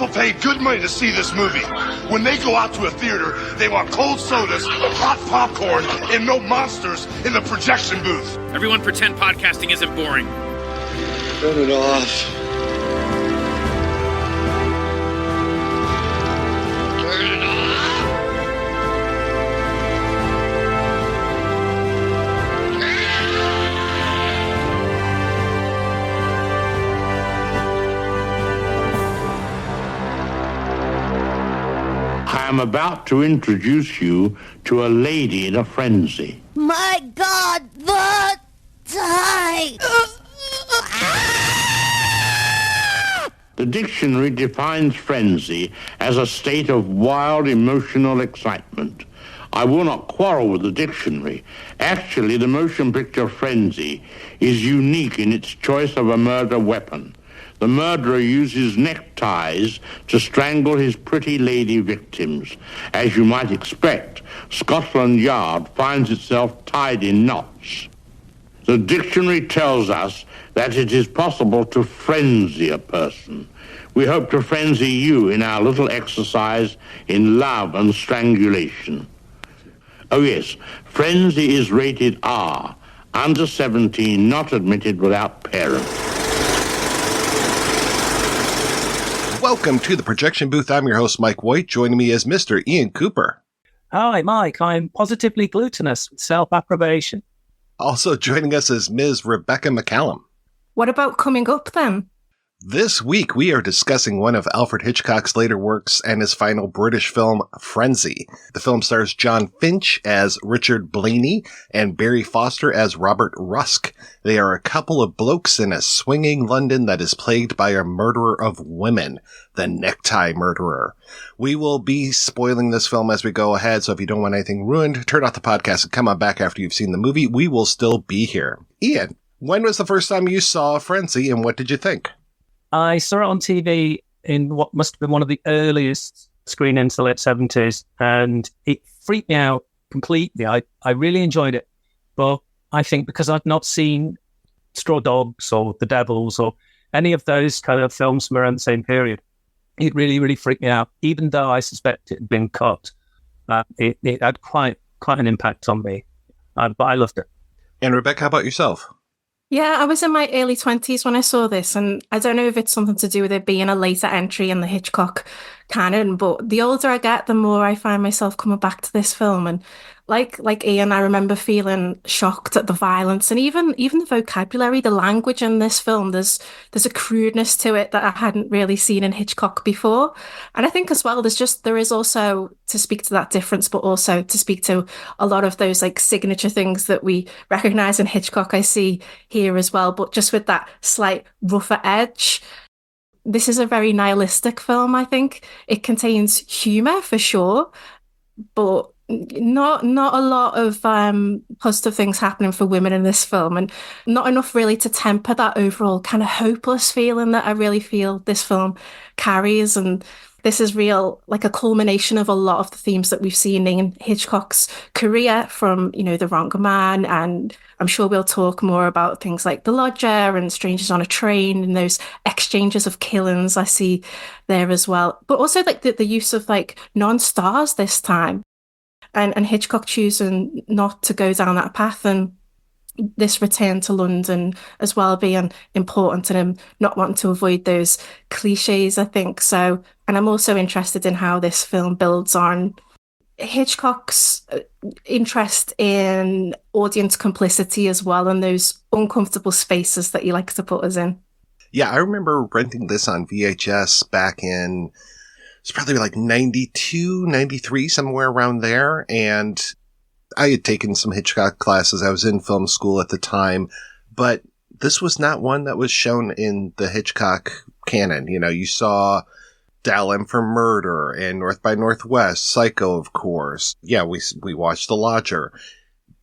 People pay good money to see this movie. When they go out to a theater, they want cold sodas, hot popcorn, and no monsters in the projection booth. Everyone pretend podcasting isn't boring. Turn it off. Turn it off. I am about to introduce you to a lady in a frenzy. My God, the tie! The dictionary defines frenzy as a state of wild emotional excitement. I will not quarrel with the dictionary. Actually, the motion picture frenzy is unique in its choice of a murder weapon. The murderer uses neckties to strangle his pretty lady victims. As you might expect, Scotland Yard finds itself tied in knots. The dictionary tells us that it is possible to frenzy a person. We hope to frenzy you in our little exercise in love and strangulation. Oh yes, frenzy is rated R, under 17, not admitted without parents. Welcome to the Projection Booth. I'm your host, Mike White. Joining me is Mr. Ian Cooper. Hi, Mike. I'm positively glutinous with self-approbation. Also joining us is Ms. Rebecca McCallum. What about coming up then? This week, we are discussing one of Alfred Hitchcock's later works and his final British film, Frenzy. The film stars Jon Finch as Richard Blaney and Barry Foster as Robert Rusk. They are a couple of blokes in a swinging London that is plagued by a murderer of women, the Necktie Murderer. We will be spoiling this film as we go ahead, so if you don't want anything ruined, turn off the podcast and come on back after you've seen the movie. We will still be here. Ian, when was the first time you saw Frenzy and what did you think? I saw it on TV in what must have been one of the earliest screenings, the late 70s, and it freaked me out completely. I really enjoyed it, but I think because I'd not seen Straw Dogs or The Devils or any of those kind of films from around the same period, it really, really freaked me out, even though I suspect it had been cut. It had quite an impact on me, but I loved it. And Rebecca, how about yourself? Yeah, I was in my early 20s when I saw this, and I don't know if it's something to do with it being a later entry in the Hitchcock canon, but the older I get, the more I find myself coming back to this film. And like Ian, I remember feeling shocked at the violence and even the vocabulary, the language in this film. There's a crudeness to it that I hadn't really seen in Hitchcock before. And I think as well, there is also, to speak to that difference, but also to speak to a lot of those like signature things that we recognize in Hitchcock, I see here as well, but just with that slight rougher edge. This is a very nihilistic film, I think. It contains humor for sure, but not a lot of positive things happening for women in this film, and not enough really to temper that overall kind of hopeless feeling that I really feel this film carries. And this is like a culmination of a lot of the themes that we've seen in Hitchcock's career, from, The Wrong Man, and I'm sure we'll talk more about things like The Lodger and Strangers on a Train and those exchanges of killings I see there as well. But also like the use of like non-stars this time. And Hitchcock choosing not to go down that path, and this return to London as well being important to him, not wanting to avoid those cliches, I think. So, and I'm also interested in how this film builds on Hitchcock's interest in audience complicity as well, and those uncomfortable spaces that he likes to put us in. Yeah, I remember renting this on VHS back in... It's probably like 92, 93, somewhere around there. And I had taken some Hitchcock classes. I was in film school at the time, but this was not one that was shown in the Hitchcock canon. You saw Dial M for Murder and North by Northwest, Psycho, of course. Yeah, we watched The Lodger,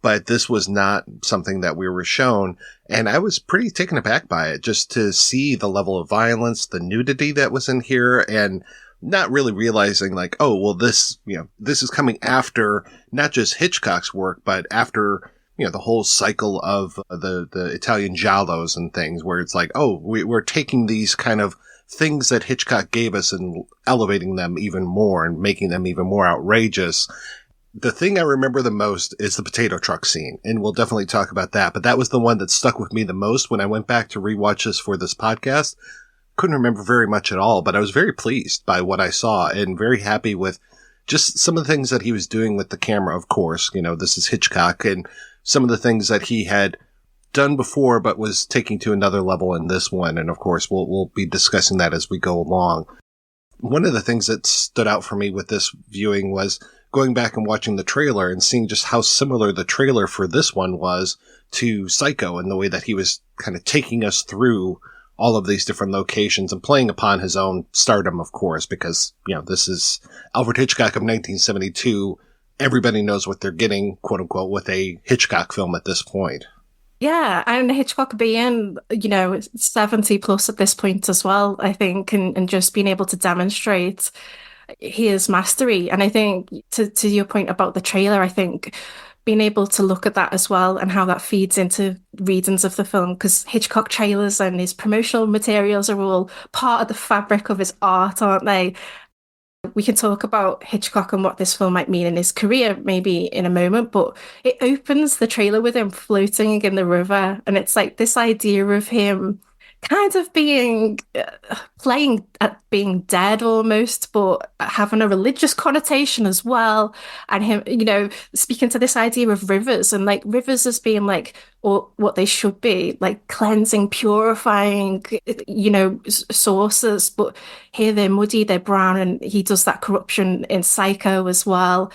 but this was not something that we were shown. And I was pretty taken aback by it, just to see the level of violence, the nudity that was in here, and not really realizing like, oh, well, this is coming after not just Hitchcock's work, but after, the whole cycle of the Italian giallos and things, where it's like, oh, we're taking these kind of things that Hitchcock gave us and elevating them even more and making them even more outrageous. The thing I remember the most is the potato truck scene, and we'll definitely talk about that. But that was the one that stuck with me the most when I went back to rewatch this for this podcast. Couldn't remember very much at all, but I was very pleased by what I saw and very happy with just some of the things that he was doing with the camera. Of course, this is Hitchcock, and some of the things that he had done before, but was taking to another level in this one. And of course, we'll be discussing that as we go along. One of the things that stood out for me with this viewing was going back and watching the trailer and seeing just how similar the trailer for this one was to Psycho, and the way that he was kind of taking us through all of these different locations and playing upon his own stardom, of course, because, this is Alfred Hitchcock of 1972. Everybody knows what they're getting, quote unquote, with a Hitchcock film at this point. Yeah, and Hitchcock being, 70 plus at this point as well, I think, and just being able to demonstrate his mastery. And I think to your point about the trailer, I think being able to look at that as well and how that feeds into readings of the film, because Hitchcock trailers and his promotional materials are all part of the fabric of his art, aren't they? We can talk about Hitchcock and what this film might mean in his career maybe in a moment, but it opens the trailer with him floating in the river. And it's like this idea of him kind of being, playing at being dead almost, but having a religious connotation as well. And him, speaking to this idea of rivers and like rivers as being like, or what they should be, like cleansing, purifying, sources. But here they're muddy, they're brown, and he does that corruption in Psycho as well.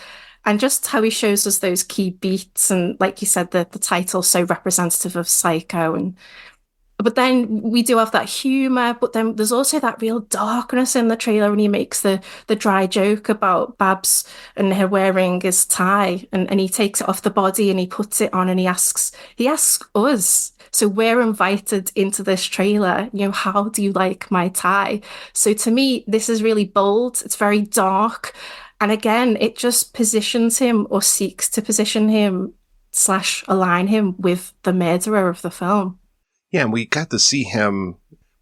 And just how he shows us those key beats. And like you said, the title's so representative of Psycho. But then we do have that humor, but then there's also that real darkness in the trailer when he makes the dry joke about Babs and her wearing his tie, and he takes it off the body and he puts it on, and he asks us. So we're invited into this trailer, how do you like my tie? So to me, this is really bold. It's very dark. And again, it just positions him, or seeks to position him / align him with the murderer of the film. Yeah, and we got to see him,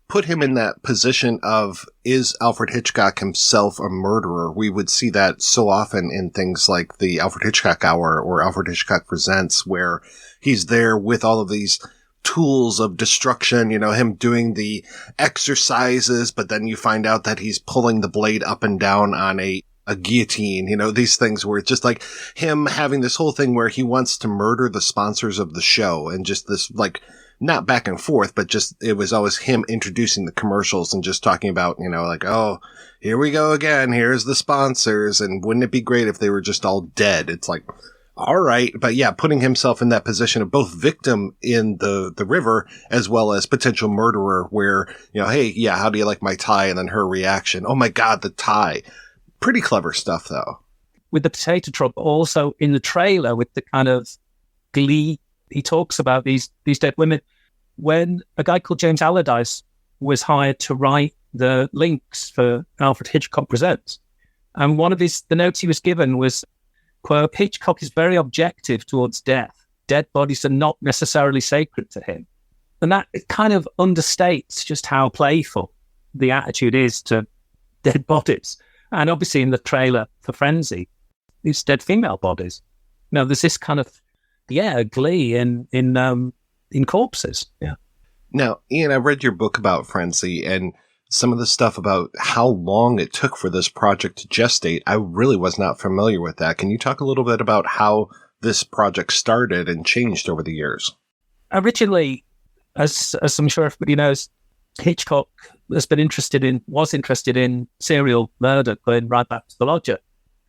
put him in that position of, is Alfred Hitchcock himself a murderer? We would see that so often in things like the Alfred Hitchcock Hour or Alfred Hitchcock Presents, where he's there with all of these tools of destruction, him doing the exercises, but then you find out that he's pulling the blade up and down on a guillotine, these things where it's just like him having this whole thing where he wants to murder the sponsors of the show, and just this like, not back and forth, but just, it was always him introducing the commercials and just talking about, like, oh, here we go again. Here's the sponsors. And wouldn't it be great if they were just all dead? It's like, all right. But yeah, putting himself in that position of both victim in the river as well as potential murderer where, hey, yeah, how do you like my tie? And then her reaction, oh my God, the tie. Pretty clever stuff though. With the potato truck, also in the trailer with the kind of glee, he talks about these dead women. When a guy called James Allardyce was hired to write the links for Alfred Hitchcock Presents, and one of the notes he was given was, quote, Hitchcock is very objective towards death. Dead bodies are not necessarily sacred to him. And that kind of understates just how playful the attitude is to dead bodies. And obviously in the trailer for Frenzy, it's dead female bodies. There's this kind of, glee in corpses. Yeah. Now, Ian, I read your book about Frenzy and some of the stuff about how long it took for this project to gestate. I really was not familiar with that. Can you talk a little bit about how this project started and changed over the years? Originally, as I'm sure everybody knows, Hitchcock was interested in serial murder, going right back to The Lodger.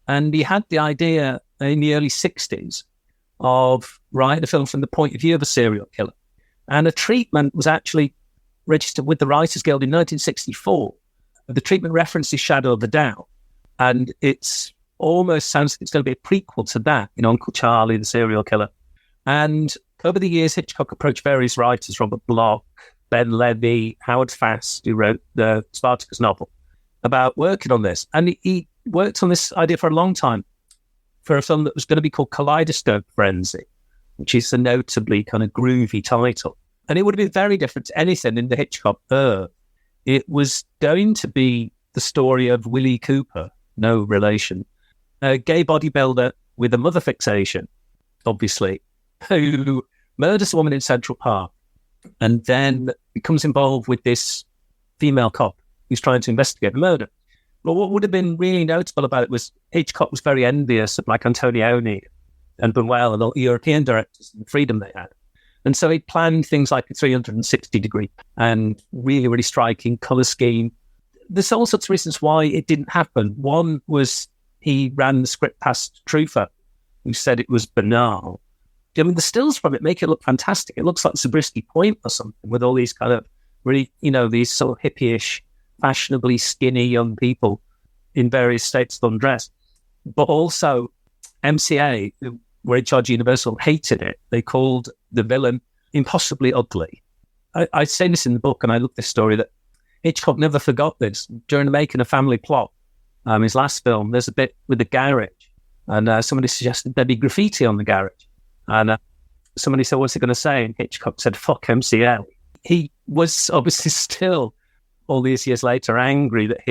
And he had the idea in the early 60s of writing a film from the point of view of a serial killer. And a treatment was actually registered with the Writers Guild in 1964. The treatment references Shadow of the Doubt. And it's almost sounds like it's going to be a prequel to that, Uncle Charlie, the serial killer. And over the years, Hitchcock approached various writers, Robert Bloch, Ben Levy, Howard Fast, who wrote the Spartacus novel, about working on this. And he worked on this idea for a long time, for a film that was going to be called Kaleidoscope Frenzy, which is a notably kind of groovy title. And it would have been very different to anything in the Hitchcock era. it was going to be the story of Willie Cooper, no relation, a gay bodybuilder with a mother fixation, obviously, who murders a woman in Central Park and then becomes involved with this female cop who's trying to investigate the murder. But what would have been really notable about it was Hitchcock was very envious of like Antonioni and Buñuel and all the European directors and the freedom they had. And so he planned things like a 360-degree and really, really striking colour scheme. There's all sorts of reasons why it didn't happen. One was he ran the script past Truffaut, who said it was banal. I mean, the stills from it make it look fantastic. It looks like Zabriskie Point or something with all these kind of really, these sort of hippie-ish, fashionably skinny young people in various states of undress. But also MCA, who were in charge of Universal, hated it. They called the villain impossibly ugly. I say this in the book, and I looked at this story, that Hitchcock never forgot this. During the making of Family Plot, his last film, there's a bit with the garage, and somebody suggested there'd be graffiti on the garage. And somebody said, what's it going to say? And Hitchcock said, fuck MCA. He was obviously still, all these years later, angry that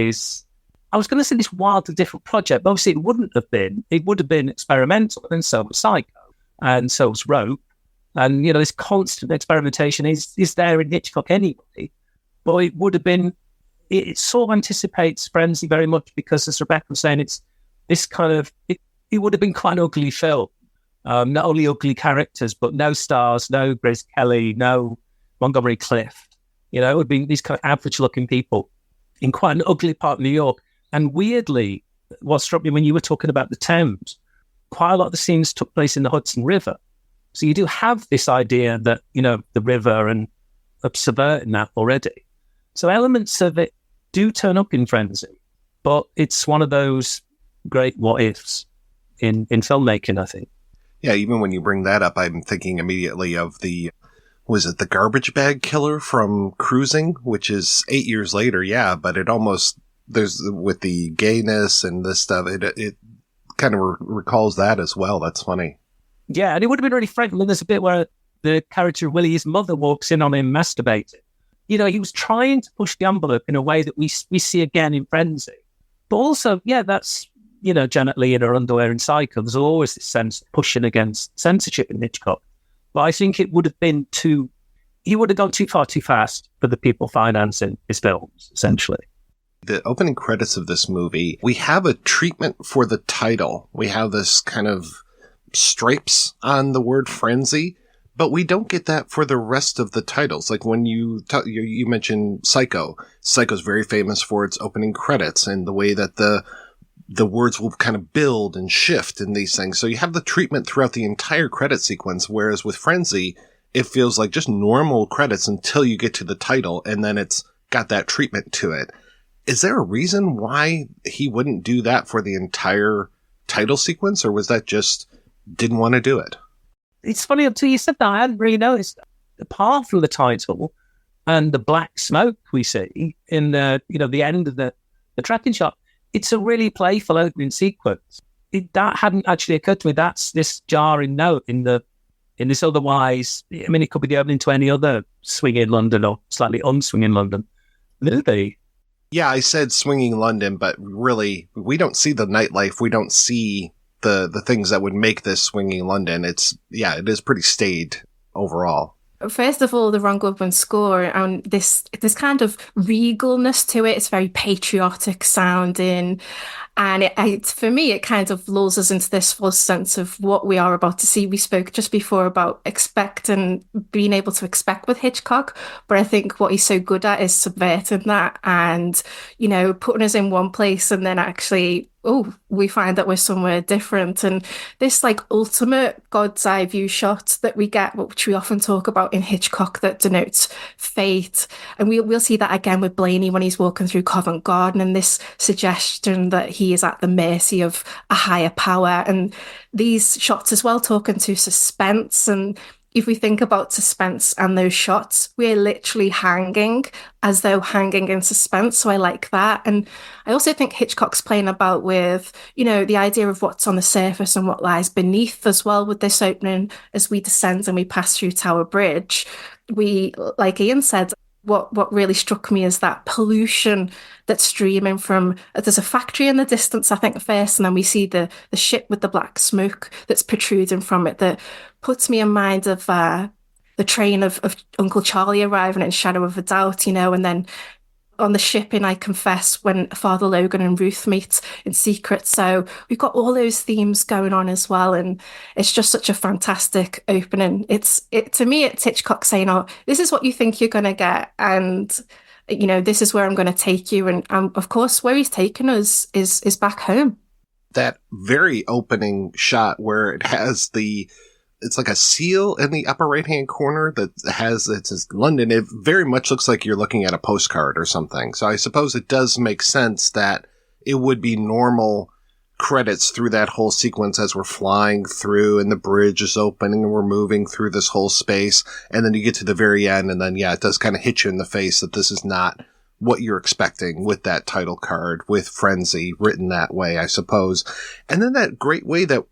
I was going to say this wildly different project, but obviously it wouldn't have been. It would have been experimental, and so was Psycho, and so was Rope. And, this constant experimentation is there in Hitchcock anyway. But it would have been, it sort of anticipates Frenzy very much because, as Rebecca was saying, it's this kind of, it would have been quite an ugly film. Not only ugly characters, but no stars, no Grace Kelly, no Montgomery Clift. It would have been these kind of average-looking people in quite an ugly part of New York. And weirdly, what struck me when you were talking about the Thames, quite a lot of the scenes took place in the Hudson River. So you do have this idea that, the river and subverting that already. So elements of it do turn up in Frenzy, but it's one of those great what-ifs in filmmaking, I think. Yeah, even when you bring that up, I'm thinking immediately of the garbage bag killer from Cruising, which is 8 years later, yeah, but it almost, there's, with the gayness and this stuff, it kind of recalls that as well. That's funny. Yeah, and it would have been really frightening. There's a bit where the character of Willie's mother walks in on him masturbating. He was trying to push the envelope in a way that we see again in Frenzy. But also, yeah, that's, Janet Leigh in her underwear in Psycho. There's always this sense of pushing against censorship in Hitchcock. But I think it would have been he would have gone too far too fast for the people financing his films, essentially. The opening credits of this movie, we have a treatment for the title. We have this kind of stripes on the word frenzy, but we don't get that for the rest of the titles. Like when you mentioned Psycho. Psycho's very famous for its opening credits and the way that the words will kind of build and shift in these things. So you have the treatment throughout the entire credit sequence, whereas with Frenzy, it feels like just normal credits until you get to the title, and then it's got that treatment to it. Is there a reason why he wouldn't do that for the entire title sequence, or was that just didn't want to do it? It's funny, until you said that, I hadn't really noticed that. Apart from the title and the black smoke we see in the end of the tracking shot, it's a really playful opening sequence. That hadn't actually occurred to me. That's this jarring note in this otherwise, I mean, it could be the opening to any other swing in London or slightly unswinging London movie. Yeah, I said swinging London, but really, we don't see the nightlife. We don't see the things that would make this swinging London. It is pretty staid overall. First of all, the Ron Goodwin score and this kind of regalness to it. It's very patriotic sounding. And for me, it kind of lulls us into this false sense of what we are about to see. We spoke just before about being able to expect with Hitchcock, but I think what he's so good at is subverting that and, putting us in one place and then actually, we find that we're somewhere different. And this ultimate God's eye view shot that we get, which we often talk about in Hitchcock, that denotes fate. And we'll see that again with Blaney when he's walking through Covent Garden, and this suggestion that he is at the mercy of a higher power. And these shots as well, talking to suspense. And if we think about suspense and those shots, we're literally hanging as though hanging in suspense. So I like that. And I also think Hitchcock's playing about with, the idea of what's on the surface and what lies beneath as well with this opening. As we descend and we pass through Tower Bridge, we, like Ian said, what really struck me is that pollution that's streaming from, there's a factory in the distance, I think, first, and then we see the ship with the black smoke that's protruding from it, that puts me in mind of the train of Uncle Charlie arriving in Shadow of a Doubt, and then on the ship in I Confess, when Father Logan and Ruth meet in secret. So we've got all those themes going on as well, and it's just such a fantastic opening. To me, it's Hitchcock saying, "Oh, this is what you think you're going to get, and this is where I'm going to take you." And of course, where he's taken us is back home. That very opening shot where it has it's like a seal in the upper right-hand corner that it says London. It very much looks like you're looking at a postcard or something. So I suppose it does make sense that it would be normal credits through that whole sequence as we're flying through and the bridge is opening and we're moving through this whole space. And then you get to the very end and then, it does kind of hit you in the face that this is not what you're expecting with that title card, with Frenzy written that way, I suppose. And then that great way that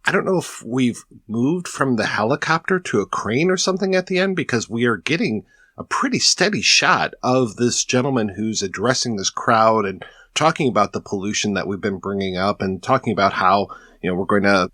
I don't know if we've moved from the helicopter to a crane or something at the end, because we are getting a pretty steady shot of this gentleman who's addressing this crowd and talking about the pollution that we've been bringing up and talking about how, we're going to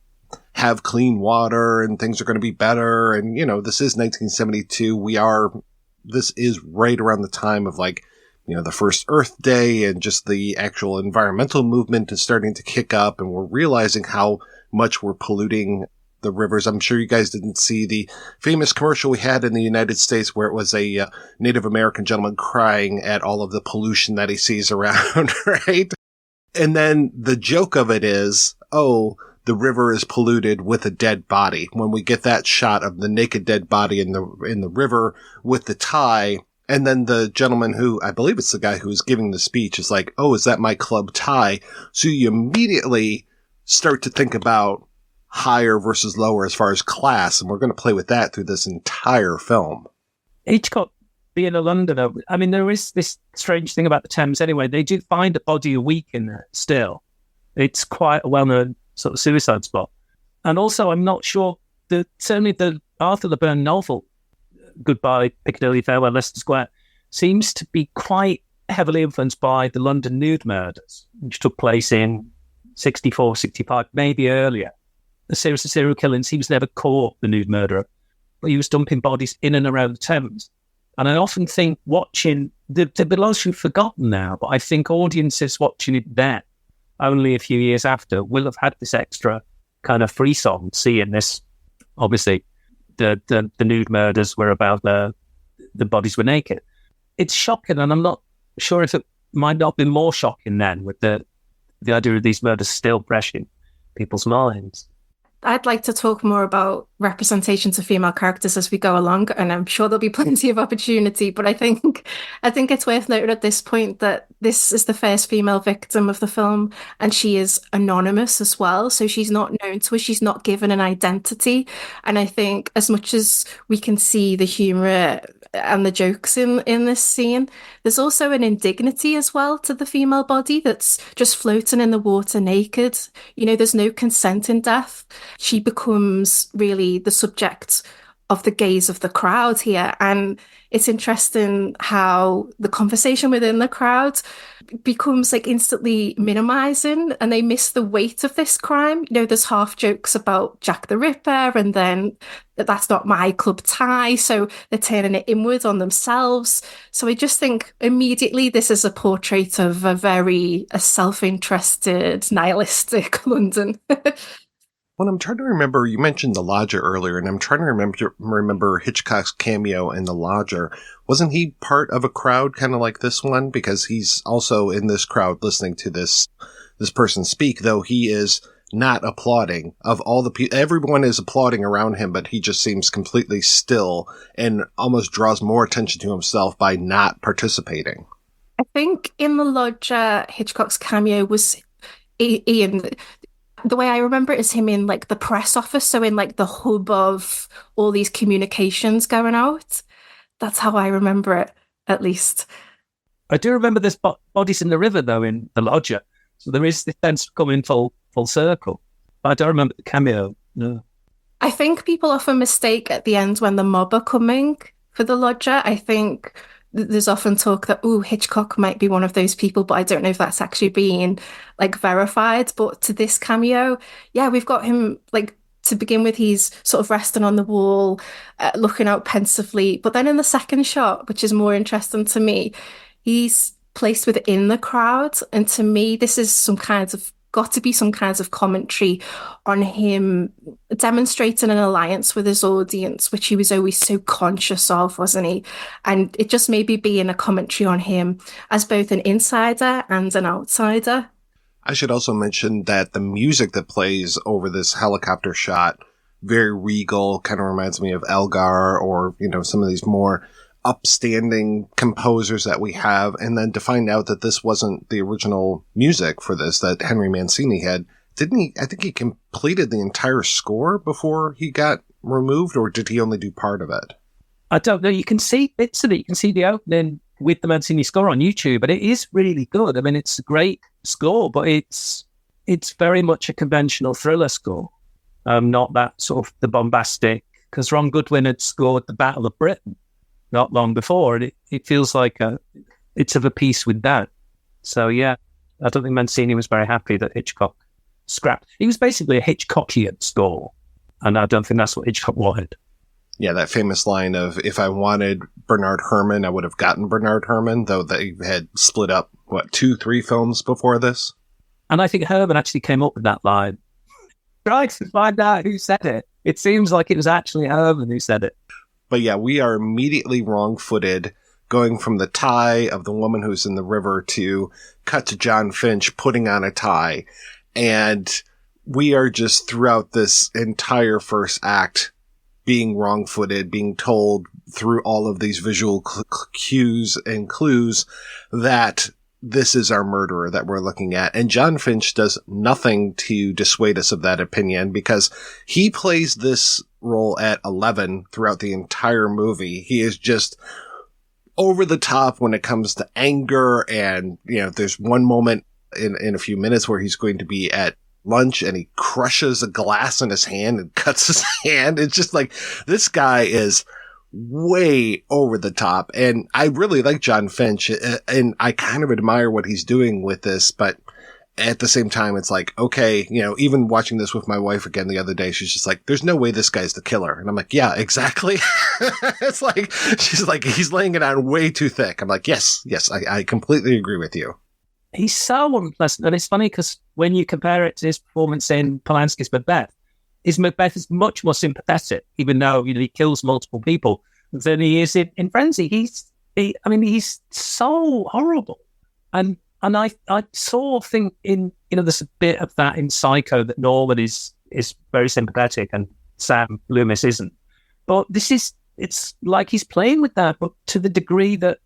have clean water and things are going to be better. And, this is 1972. This is right around the time of the first Earth Day, and just the actual environmental movement is starting to kick up, and we're realizing how much we're polluting the rivers. I'm sure you guys didn't see the famous commercial we had in the United States where it was a Native American gentleman crying at all of the pollution that he sees around, right? And then the joke of it is, the river is polluted with a dead body. When we get that shot of the naked dead body in the river with the tie, and then the gentleman who, I believe it's the guy who's giving the speech, is like, is that my club tie? So you immediately start to think about higher versus lower as far as class, and we're going to play with that through this entire film. Hitchcock being a Londoner, I mean, there is this strange thing about the Thames anyway. They do find a body a week in there still. It's quite a well-known sort of suicide spot. And also, I'm not sure that certainly the Arthur Le Byrne novel, Goodbye Piccadilly, Farewell Leicester Square, seems to be quite heavily influenced by the London nude murders, which took place in 64, 65, maybe earlier. The series of serial killings, he was never caught, the nude murderer, but he was dumping bodies in and around the Thames. And I often think watching, they've been largely forgotten now, but I think audiences watching it then, only a few years after, will have had this extra kind of frisson, seeing this. Obviously, the nude murders were about the bodies were naked. It's shocking, and I'm not sure if it might not be more shocking then, with the idea of these murders still fresh in people's minds. I'd like to talk more about representations of female characters as we go along, and I'm sure there'll be plenty of opportunity, but I think it's worth noting at this point that this is the first female victim of the film, and she is anonymous as well, so she's not known to us, she's not given an identity. And I think as much as we can see the humour and the jokes in this scene, there's also an indignity as well to the female body that's just floating in the water naked. There's no consent in death. She becomes really the subject of the gaze of the crowd here. And it's interesting how the conversation within the crowd becomes instantly minimizing, and they miss the weight of this crime. There's half jokes about Jack the Ripper, and then that's not my club tie. So they're turning it inward on themselves. So I just think immediately this is a portrait of a very self-interested, nihilistic London. Well, I'm trying to remember, you mentioned The Lodger earlier, and I'm trying to remember Hitchcock's cameo in The Lodger. Wasn't he part of a crowd kind of like this one? Because he's also in this crowd listening to this person speak, though he is not applauding. Of all the people, everyone is applauding around him, but he just seems completely still and almost draws more attention to himself by not participating. I think in The Lodger, Hitchcock's cameo was Ian. The way I remember it is him in the press office, so in the hub of all these communications going out. That's how I remember it, at least. I do remember there's bodies in the river, though, in The Lodger. So there is this sense of coming full circle. But I don't remember the cameo, no. I think people often mistake at the end when the mob are coming for The Lodger. I think there's often talk that, Hitchcock might be one of those people, but I don't know if that's actually being like verified. But to this cameo, yeah, we've got him like, to begin with, he's sort of resting on the wall, looking out pensively. But then in the second shot, which is more interesting to me, he's placed within the crowd. And to me, this is got to be some kinds of commentary on him demonstrating an alliance with his audience, which he was always so conscious of, wasn't he? And it just maybe being a commentary on him as both an insider and an outsider. I should also mention that the music that plays over this helicopter shot, very regal, kind of reminds me of Elgar or, some of these more upstanding composers that we have. And then to find out that this wasn't the original music for this, that Henry Mancini had, didn't he? I think he completed the entire score before he got removed, or did he only do part of it? I don't know. You can see bits of it. You can see the opening with the Mancini score on YouTube, but it is really good. I mean, it's a great score, but it's very much a conventional thriller score, not that sort of the bombastic, because Ron Goodwin had scored the Battle of Britain not long before, and it feels like it's of a piece with that. So yeah, I don't think Mancini was very happy that Hitchcock scrapped. It was basically a Hitchcockian score, and I don't think that's what Hitchcock wanted. Yeah, that famous line of, if I wanted Bernard Herrmann, I would have gotten Bernard Herrmann, though they had split up, 2-3 films before this? And I think Herrmann actually came up with that line. Trying to find out who said it. It seems like it was actually Herrmann who said it. But yeah, we are immediately wrong-footed, going from the tie of the woman who's in the river to cut to Jon Finch putting on a tie. And we are just throughout this entire first act being wrong-footed, being told through all of these visual cues and clues that this is our murderer that we're looking at. And Jon Finch does nothing to dissuade us of that opinion, because he plays this role at 11 throughout the entire movie. He is just over the top when it comes to anger. And, there's one moment in a few minutes where he's going to be at lunch and he crushes a glass in his hand and cuts his hand. It's just like, this guy is way over the top. And I really like Jon Finch, and I kind of admire what he's doing with this, but at the same time, it's like, okay, even watching this with my wife again the other day, she's just like, there's no way this guy's the killer. And I'm like, yeah, exactly. It's like, she's like, he's laying it on way too thick. I'm like, yes, I completely agree with you. He's so unpleasant. And it's funny because when you compare it to his performance in Polanski's Macbeth, his Macbeth is much more sympathetic, even though he kills multiple people, than he is in Frenzy. He's so horrible. And I think in, there's a bit of that in Psycho, that Norman is very sympathetic and Sam Loomis isn't. But it's like he's playing with that, but to the degree that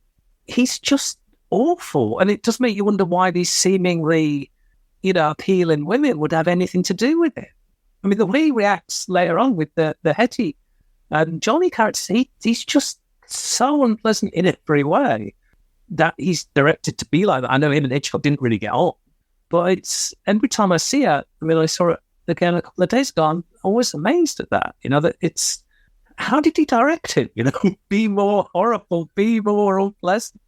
he's just awful. And it does make you wonder why these seemingly, appealing women would have anything to do with it. I mean, the way he reacts later on with the Hetty and Johnny characters, he's just so unpleasant in every way that he's directed to be like that. I know him and Hitchcock didn't really get on, but it's every time I see it, I saw it again a couple of days ago, I'm always amazed at that, that it's, how did he direct him? Be more horrible, be more unpleasant.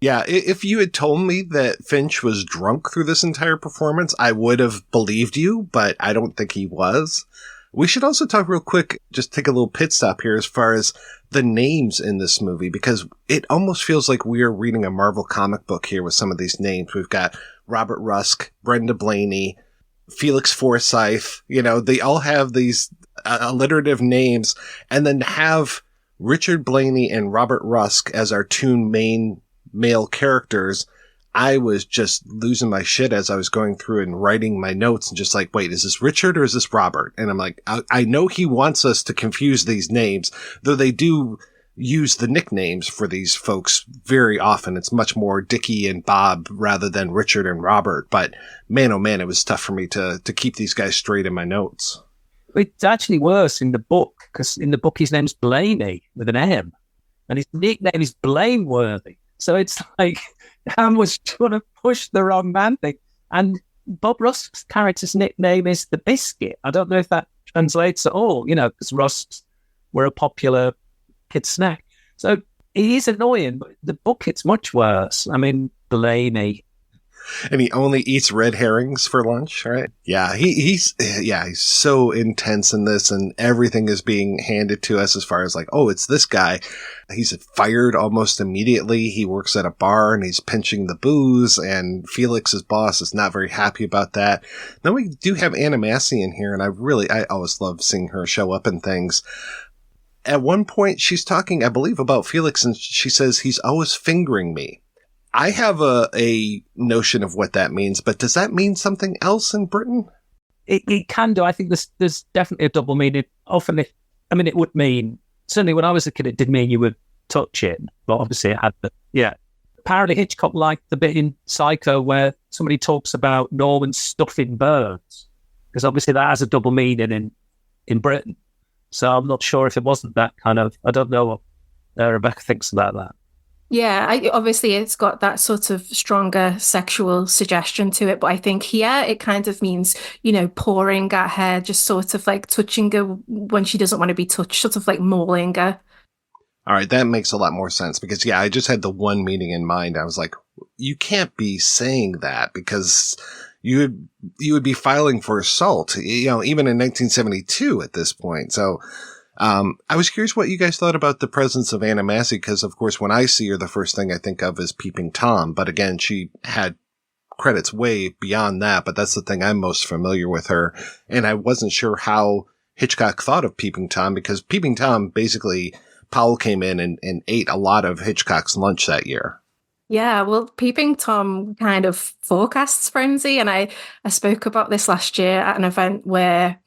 Yeah, if you had told me that Finch was drunk through this entire performance, I would have believed you, but I don't think he was. We should also talk real quick, just take a little pit stop here as far as the names in this movie, because it almost feels like we are reading a Marvel comic book here with some of these names. We've got Robert Rusk, Brenda Blaney, Felix Forsyth, they all have these alliterative names, and then have Richard Blaney and Robert Rusk as our two main male characters. I was just losing my shit as I was going through and writing my notes and just like, wait, is this Richard or is this Robert? And I'm like, I know he wants us to confuse these names, though they do use the nicknames for these folks very often. It's much more Dickie and Bob rather than Richard and Robert. But man, oh man, it was tough for me to keep these guys straight in my notes. It's actually worse in the book, because in the book his name's Blaney with an M, and his nickname is Blameworthy. So it's like, Ham was trying to push the wrong man thing. And Bob Rusk's character's nickname is the Biscuit. I don't know if that translates at all, because Rusks were a popular kid snack. So he is annoying, but the book, it's much worse. I mean, Blaney. And he only eats red herrings for lunch, right? Yeah, he's so intense in this, and everything is being handed to us as far as like, oh, it's this guy. He's fired almost immediately. He works at a bar and he's pinching the booze, and Felix's boss is not very happy about that. Then we do have Anna Massey in here, and I always love seeing her show up in things. At one point, she's talking, I believe, about Felix, and she says he's always fingering me. I have a notion of what that means, but does that mean something else in Britain? It can do. I think there's definitely a double meaning. Often, it would mean, certainly when I was a kid, it did mean you were touching, but obviously it had yeah. Apparently Hitchcock liked the bit in Psycho where somebody talks about Norman stuffing birds, because obviously that has a double meaning in Britain. So I'm not sure if it wasn't that kind of, I don't know what Rebecca thinks about that. Yeah, obviously it's got that sort of stronger sexual suggestion to it, but I think here it kind of means, pawing at her, just sort of like touching her when she doesn't want to be touched, sort of like mauling her. All right, that makes a lot more sense because, I just had the one meaning in mind. I was like, you can't be saying that because you would be filing for assault, even in 1972 at this point. So I was curious what you guys thought about the presence of Anna Massey, because, of course, when I see her, the first thing I think of is Peeping Tom. But again, she had credits way beyond that, but that's the thing I'm most familiar with her. And I wasn't sure how Hitchcock thought of Peeping Tom, because Peeping Tom, basically, Powell came in and ate a lot of Hitchcock's lunch that year. Yeah, well, Peeping Tom kind of forecasts frenzy. And I spoke about this last year at an event where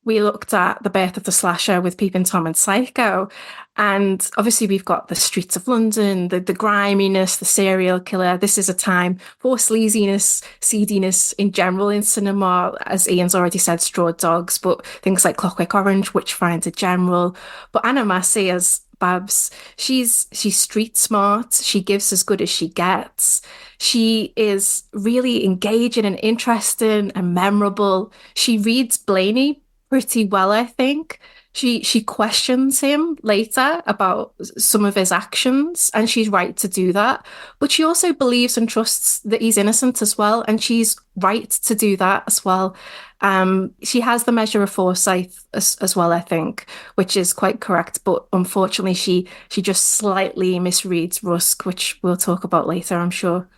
we looked at the birth of the slasher with Peeping Tom and Psycho. And obviously we've got the streets of London, the griminess, the serial killer. This is a time for sleaziness, seediness in general in cinema. As Ian's already said, Straw Dogs, but things like Clockwork Orange, Witchfinder General. But Anna Massey as Babs, she's street smart. She gives as good as she gets. She is really engaging and interesting and memorable. She reads Blaney pretty well, I think. She questions him later about some of his actions, and she's right to do that. But she also believes and trusts that he's innocent as well, and she's right to do that as well. She has the measure of foresight as well, I think, which is quite correct. But unfortunately, she just slightly misreads Rusk, which we'll talk about later, I'm sure.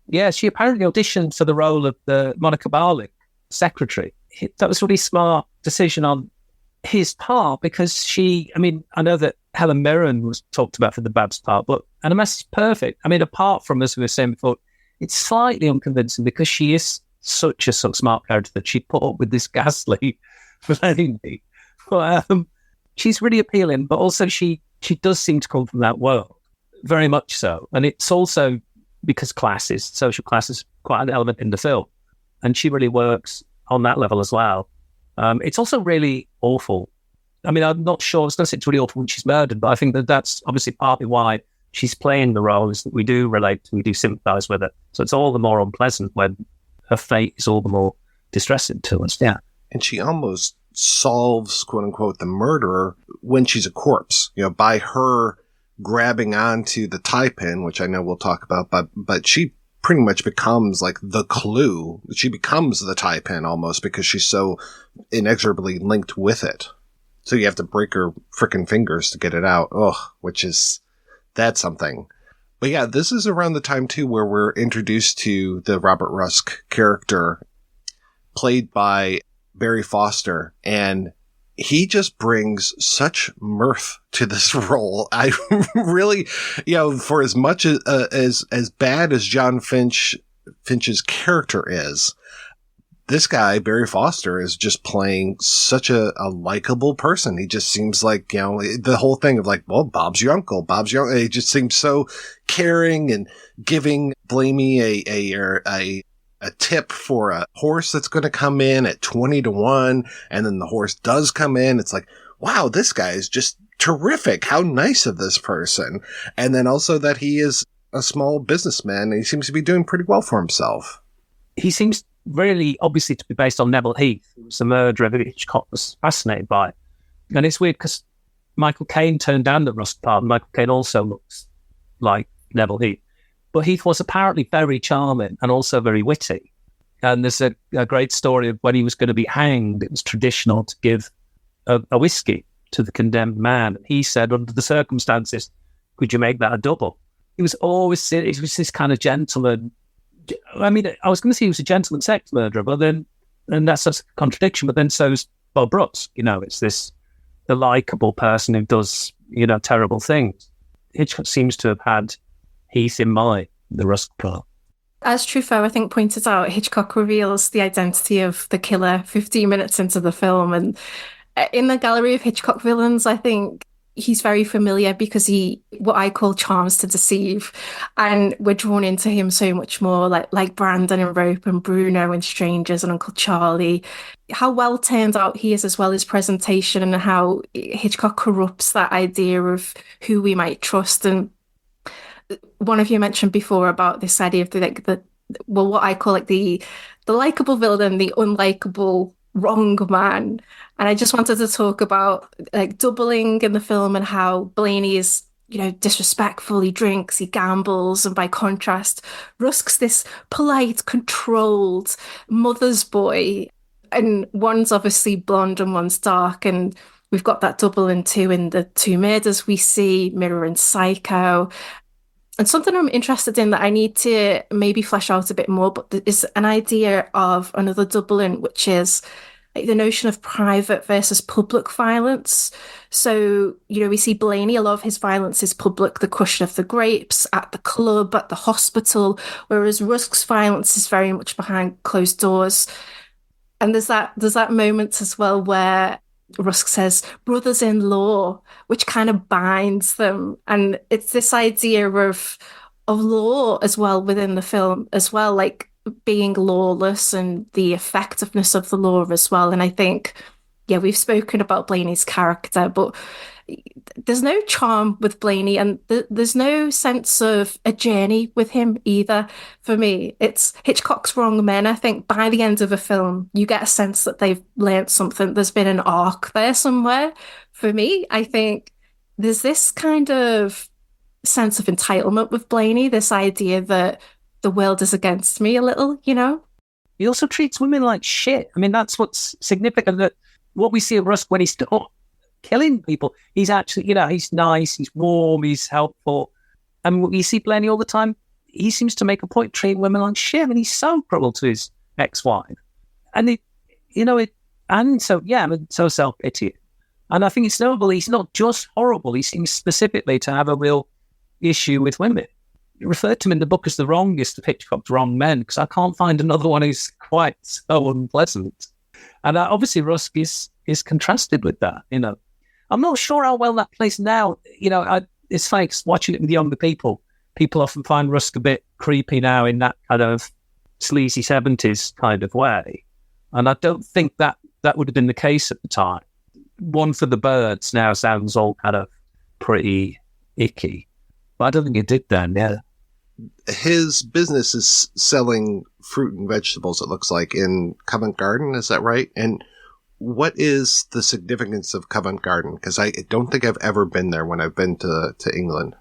Yeah, she apparently auditioned for the role of the Monica Barlick secretary. That was a really smart decision on his part, because I know that Helen Mirren was talked about for the Babs part, but Anna Massey's perfect. I mean, apart from, as we were saying before, it's slightly unconvincing because she is such a smart character that she put up with this ghastly Blaney. But she's really appealing, but also she does seem to come from that world, very much so. And it's also because social class is quite an element in the film, and she really works on that level as well. It's also really awful. I mean, I'm not sure. It's going to say it's really awful when she's murdered, but I think that's obviously partly why she's playing the role, is that we do relate to, we do sympathise with it. So it's all the more unpleasant when her fate is all the more distressing to us. Yeah. And she almost solves, quote unquote, the murderer when she's a corpse, by her grabbing onto the tie pin, which I know we'll talk about, but she pretty much becomes like the clue. She becomes the tie pin almost because she's so inexorably linked with it. So you have to break her frickin' fingers to get it out. That's something. But yeah, this is around the time too where we're introduced to the Robert Rusk character played by Barry Foster, and he just brings such mirth to this role. I really, for as much as bad as Jon Finch's character is, this guy, Barry Foster, is just playing such a likable person. He just seems like, the whole thing of like, well, Bob's your uncle. He just seems so caring and giving Blaney a tip for a horse that's going to come in at 20-1. And then the horse does come in. It's like, wow, this guy is just terrific. How nice of this person. And then also that he is a small businessman and he seems to be doing pretty well for himself. He seems really obviously to be based on Neville Heath, who was the murderer that Hitchcock was fascinated by. And it's weird because Michael Caine turned down the Rusk part. Michael Caine also looks like Neville Heath. But Heath was apparently very charming and also very witty. And there's a great story of when he was going to be hanged, it was traditional to give a whiskey to the condemned man. He said, under the circumstances, could you make that a double? He was this kind of gentleman. I mean, I was going to say he was a gentleman sex murderer, but then, and that's a contradiction, but then so's Bob Rusk. It's the likable person who does, terrible things. Hitchcock seems to have had Heath in mind, the Rusk part. As Truffaut, I think, pointed out, Hitchcock reveals the identity of the killer 15 minutes into the film. And in the gallery of Hitchcock villains, I think he's very familiar because he, what I call charms to deceive. And we're drawn into him so much more, like Brandon and Rope and Bruno and Strangers and Uncle Charlie. How well turned out he is, as well as presentation, and how Hitchcock corrupts that idea of who we might trust. And one of you mentioned before about this idea of what I call the likable villain, the unlikable wrong man. And I just wanted to talk about doubling in the film and how Blaney is, disrespectful, he drinks, he gambles, and by contrast, Rusk's this polite, controlled mother's boy. And one's obviously blonde and one's dark, and we've got that double in two in the two murders we see, Mirror and Psycho. And something I'm interested in that I need to maybe flesh out a bit more, but is an idea of another double in, which is the notion of private versus public violence. So, we see Blaney, a lot of his violence is public, the crushing of the grapes, at the club, at the hospital, whereas Rusk's violence is very much behind closed doors. And there's that moment as well where Rusk says brothers-in-law, which kind of binds them. And it's this idea of law as well within the film as well, like being lawless and the effectiveness of the law as well. And I think, we've spoken about Blaney's character, but there's no charm with Blaney, and there's no sense of a journey with him either. For me, it's Hitchcock's wrong men. I think by the end of a film, you get a sense that they've learned something. There's been an arc there somewhere. For me, I think there's this kind of sense of entitlement with Blaney, this idea that the world is against me a little, He also treats women like shit. I mean, that's what's significant, that what we see at Rusk when he's not killing people, he's actually, he's nice, he's warm, he's helpful. And we see Blaney all the time. He seems to make a point treating women like shit. I mean, he's so cruel to his ex-wife. And so self-pity. And I think it's notable, he's not just horrible, he seems specifically to have a real issue with women. You referred to him in the book as the wrongest of Hitchcock's wrong men, because I can't find another one who's quite so unpleasant. And obviously Rusk is contrasted with that, I'm not sure how well that plays now. It's like watching it with younger people. People often find Rusk a bit creepy now in that kind of sleazy 70s kind of way. And I don't think that would have been the case at the time. One for the Birds now sounds all kind of pretty icky. But I don't think it did then, yeah. His business is selling fruit and vegetables, it looks like, in Covent Garden. Is that right? And what is the significance of Covent Garden? Because I don't think I've ever been there when I've been to England.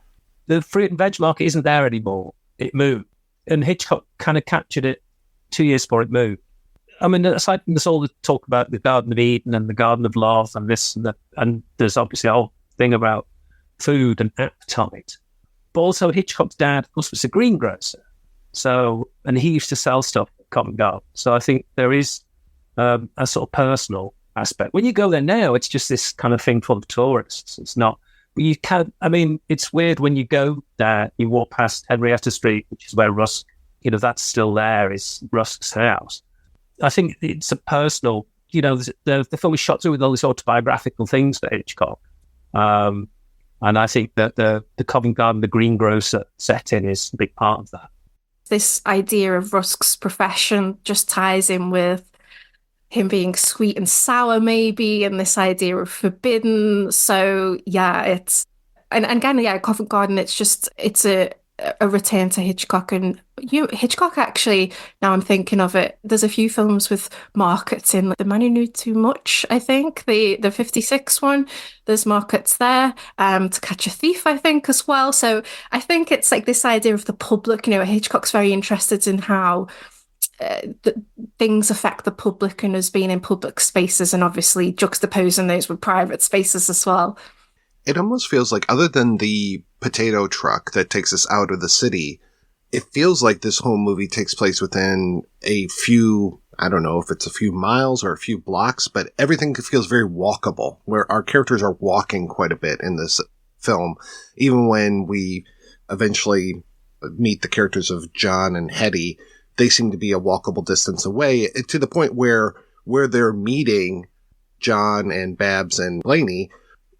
The fruit and veg market isn't there anymore. It moved. And Hitchcock kind of captured it 2 years before it moved. I mean, aside from this, all the talk about the Garden of Eden and the Garden of Love and this and that, and there's obviously a whole thing about food and appetite. But also Hitchcock's dad, of course, was a greengrocer. So, and he used to sell stuff at Covent Garden. So I think there is a sort of personal aspect. When you go there now, it's just this kind of thing full of tourists. It's not, you can't, I mean, it's weird when you go there, you walk past Henrietta Street, which is where Rusk, that's still there, is Rusk's house. I think it's a personal, the film is shot through with all these autobiographical things for Hitchcock. And I think that the Covent Garden, the greengrocer setting is a big part of that. This idea of Rusk's profession just ties in with him being sweet and sour, maybe, and this idea of forbidden. So, yeah, it's... And again, Covent Garden, it's a a return to Hitchcock. And Hitchcock actually, now I'm thinking of it, there's a few films with markets in, like The Man Who Knew Too Much, I think, the 56 one. There's markets there. To Catch a Thief, I think, as well. So I think it's like this idea of the public. Hitchcock's very interested in how things affect the public and us being in public spaces, and obviously juxtaposing those with private spaces as well. It almost feels like, other than the potato truck that takes us out of the city, it feels like this whole movie takes place within a few, I don't know if it's a few miles or a few blocks, but everything feels very walkable, where our characters are walking quite a bit in this film. Even when we eventually meet the characters of John and Hetty, they seem to be a walkable distance away, to the point where they're meeting John and Babs and Blaney.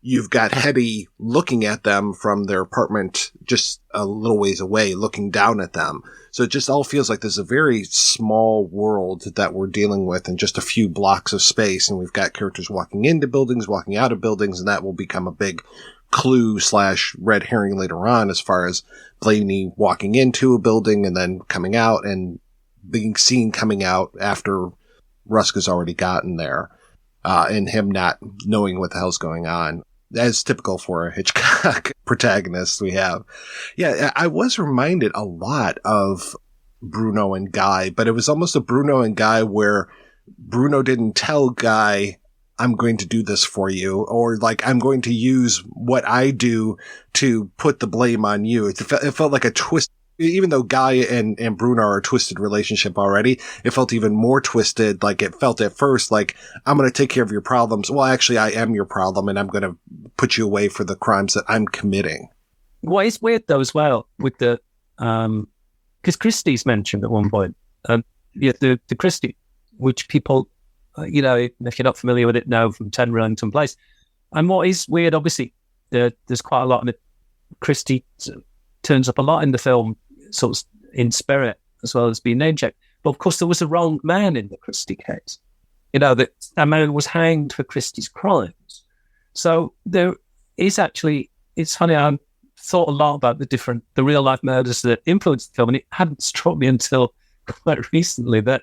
You've got Hetty looking at them from their apartment just a little ways away, looking down at them. So it just all feels like there's a very small world that we're dealing with in just a few blocks of space. And we've got characters walking into buildings, walking out of buildings, and that will become a big clue / red herring later on, as far as Blaney walking into a building and then coming out and being seen coming out after Rusk has already gotten there, and him not knowing what the hell's going on. As typical for a Hitchcock protagonist we have. Yeah, I was reminded a lot of Bruno and Guy, but it was almost a Bruno and Guy where Bruno didn't tell Guy, I'm going to do this for you, or like, I'm going to use what I do to put the blame on you. It felt like a twist. Even though Guy and Bruno are a twisted relationship already, it felt even more twisted. Like, it felt at first like, I'm going to take care of your problems. Well, actually, I am your problem, and I'm going to put you away for the crimes that I'm committing. What is weird, though, as well, with the... because Christie's mentioned at one point, the Christie, which people, if you're not familiar with it, know from 10 Rillington Place. And what is weird, obviously, there's quite a lot of it. Christie turns up a lot in the film, sort of in spirit, as well as being name-checked. But of course, there was a wrong man in the Christie case. That man was hanged for Christie's crimes. So there is actually, it's funny, I thought a lot about the real-life murders that influenced the film, and it hadn't struck me until quite recently that,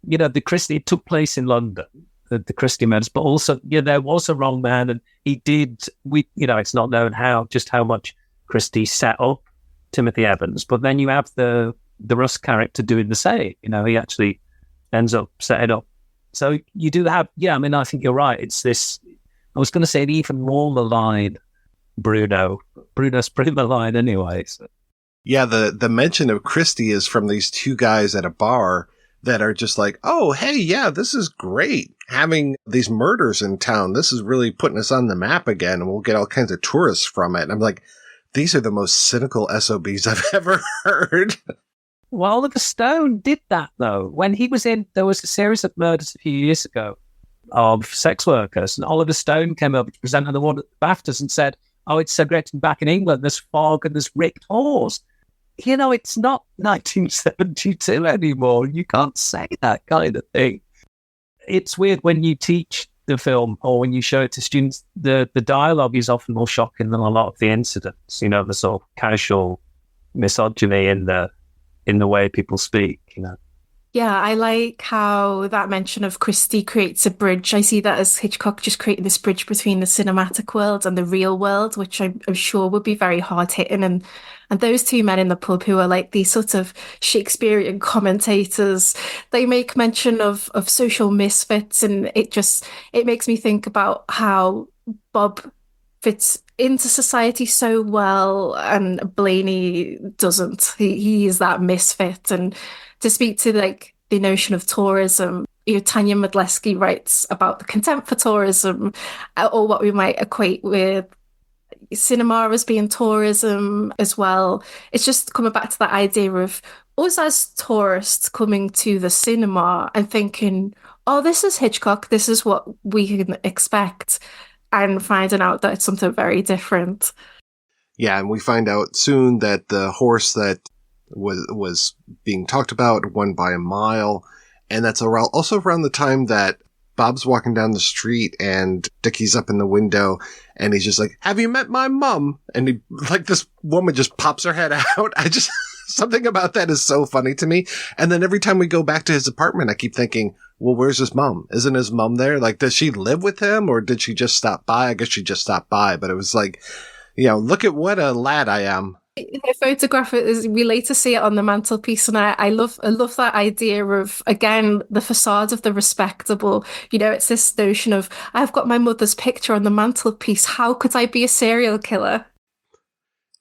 the Christie, it took place in London, the Christie murders, but also, there was a wrong man, and he did, it's not known how much Christie set up Timothy Evans, but then you have the Rusk character doing the same. He actually ends up setting up. So you do have, I think you're right. It's this, I was going to say an even more malign Bruno. Bruno's pretty malign anyway. So. Yeah, the mention of Christie is from these two guys at a bar that are just like, oh, hey, yeah, this is great. Having these murders in town, this is really putting us on the map again, and we'll get all kinds of tourists from it. And I'm like, these are the most cynical SOBs I've ever heard. Well, Oliver Stone did that, though. When he was in, there was a series of murders a few years ago of sex workers, and Oliver Stone came up to present an award at the BAFTAs and said, oh, it's so great to be back in England. There's fog and there's rigged whores. It's not 1972 anymore. You can't say that kind of thing. It's weird when you teach the film or when you show it to students, the dialogue is often more shocking than a lot of the incidents, the sort of casual misogyny in the way people speak, Yeah, I like how that mention of Christie creates a bridge. I see that as Hitchcock just creating this bridge between the cinematic world and the real world, which I'm sure would be very hard hitting. And those two men in the pub who are like these sort of Shakespearean commentators, they make mention of social misfits, and it makes me think about how Bob fits into society so well and Blaney doesn't. He is that misfit. And to speak to like the notion of tourism, Tanya Modleski writes about the contempt for tourism, or what we might equate with cinema as being tourism as well. It's just coming back to that idea of us as tourists coming to the cinema and thinking, oh, this is Hitchcock, this is what we can expect, and finding out that it's something very different. Yeah, and we find out soon that the horse that was being talked about won by a mile, and that's also around the time that Bob's walking down the street and Dickie's up in the window and he's just like, have you met my mom? And he, like, this woman just pops her head out. Something about that is so funny to me. And then every time we go back to his apartment, I keep thinking, well, where's his mom? Isn't his mom there? Like, does she live with him or did she just stop by? I guess she just stopped by, but it was like, look at what a lad I am. The photograph is, we later see it on the mantelpiece, and I love that idea of, again, the facade of the respectable. It's this notion of, I've got my mother's picture on the mantelpiece. How could I be a serial killer?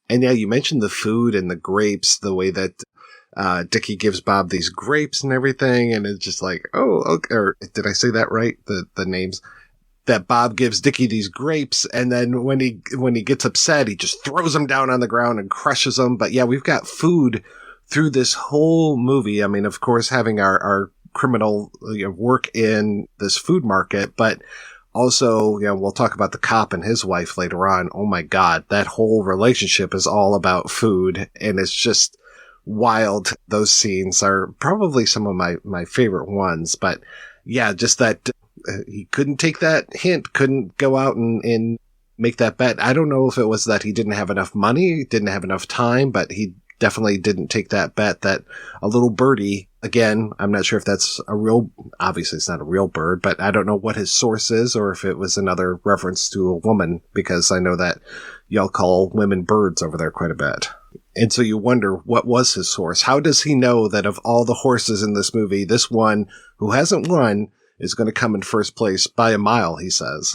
And yeah, you mentioned the food and the grapes, the way that Dickie gives Bob these grapes and everything, and it's just like, oh, okay. Or did I say that right? The names. That Bob gives Dickie these grapes, and then when he gets upset, he just throws them down on the ground and crushes them. But yeah, we've got food through this whole movie. I mean, of course, having our criminal work in this food market, but also, we'll talk about the cop and his wife later on. Oh my God, that whole relationship is all about food, and it's just wild. Those scenes are probably some of my favorite ones, but yeah, just that he couldn't take that hint, couldn't go out and make that bet. I don't know if it was that he didn't have enough money, didn't have enough time, but he definitely didn't take that bet that a little birdie, again, I'm not sure if that's obviously it's not a real bird, but I don't know what his source is or if it was another reference to a woman, because I know that y'all call women birds over there quite a bit. And so you wonder, what was his source? How does he know that of all the horses in this movie, this one who hasn't won is going to come in first place by a mile, he says.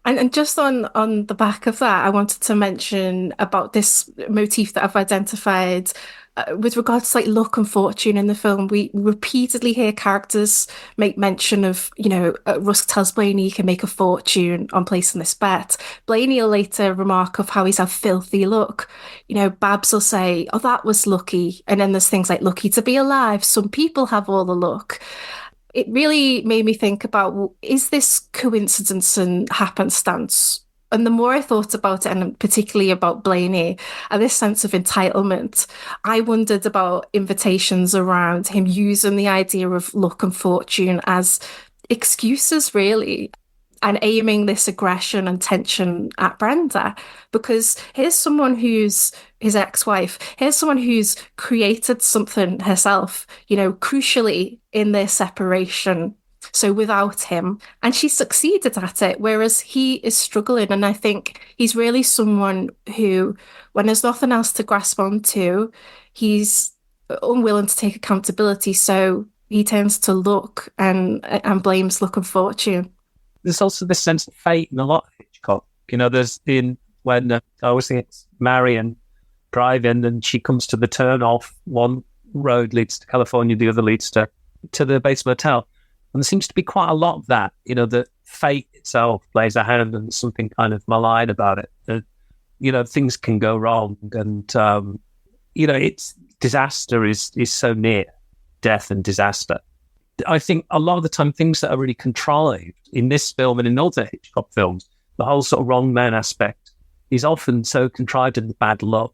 And just on the back of that, I wanted to mention about this motif that I've identified with regards to luck and fortune in the film. We repeatedly hear characters make mention of, Rusk tells Blaney he can make a fortune on placing this bet. Blaney will later remark of how he's had filthy luck. Babs will say, oh, that was lucky. And then there's things like lucky to be alive. Some people have all the luck. It really made me think about, well, is this coincidence and happenstance? And the more I thought about it, and particularly about Blaney and this sense of entitlement, I wondered about invitations around him using the idea of luck and fortune as excuses, really, and aiming this aggression and tension at Brenda. Because here's someone who's his ex-wife, here's someone who's created something herself, crucially in their separation, so without him, and she succeeded at it, whereas he is struggling. And I think he's really someone who, when there's nothing else to grasp onto, he's unwilling to take accountability, so he turns to luck and blames luck and fortune. There's also this sense of fate in a lot of Hitchcock. There's when I always think it's Marion driving and she comes to the turn off. One road leads to California, the other leads to the base motel. And there seems to be quite a lot of that, that fate itself plays a hand and something kind of malign about it. That, things can go wrong and, it's disaster is so near, death and disaster. I think a lot of the time things that are really contrived in this film and in other Hitchcock films, the whole sort of wrong man aspect is often so contrived in the bad luck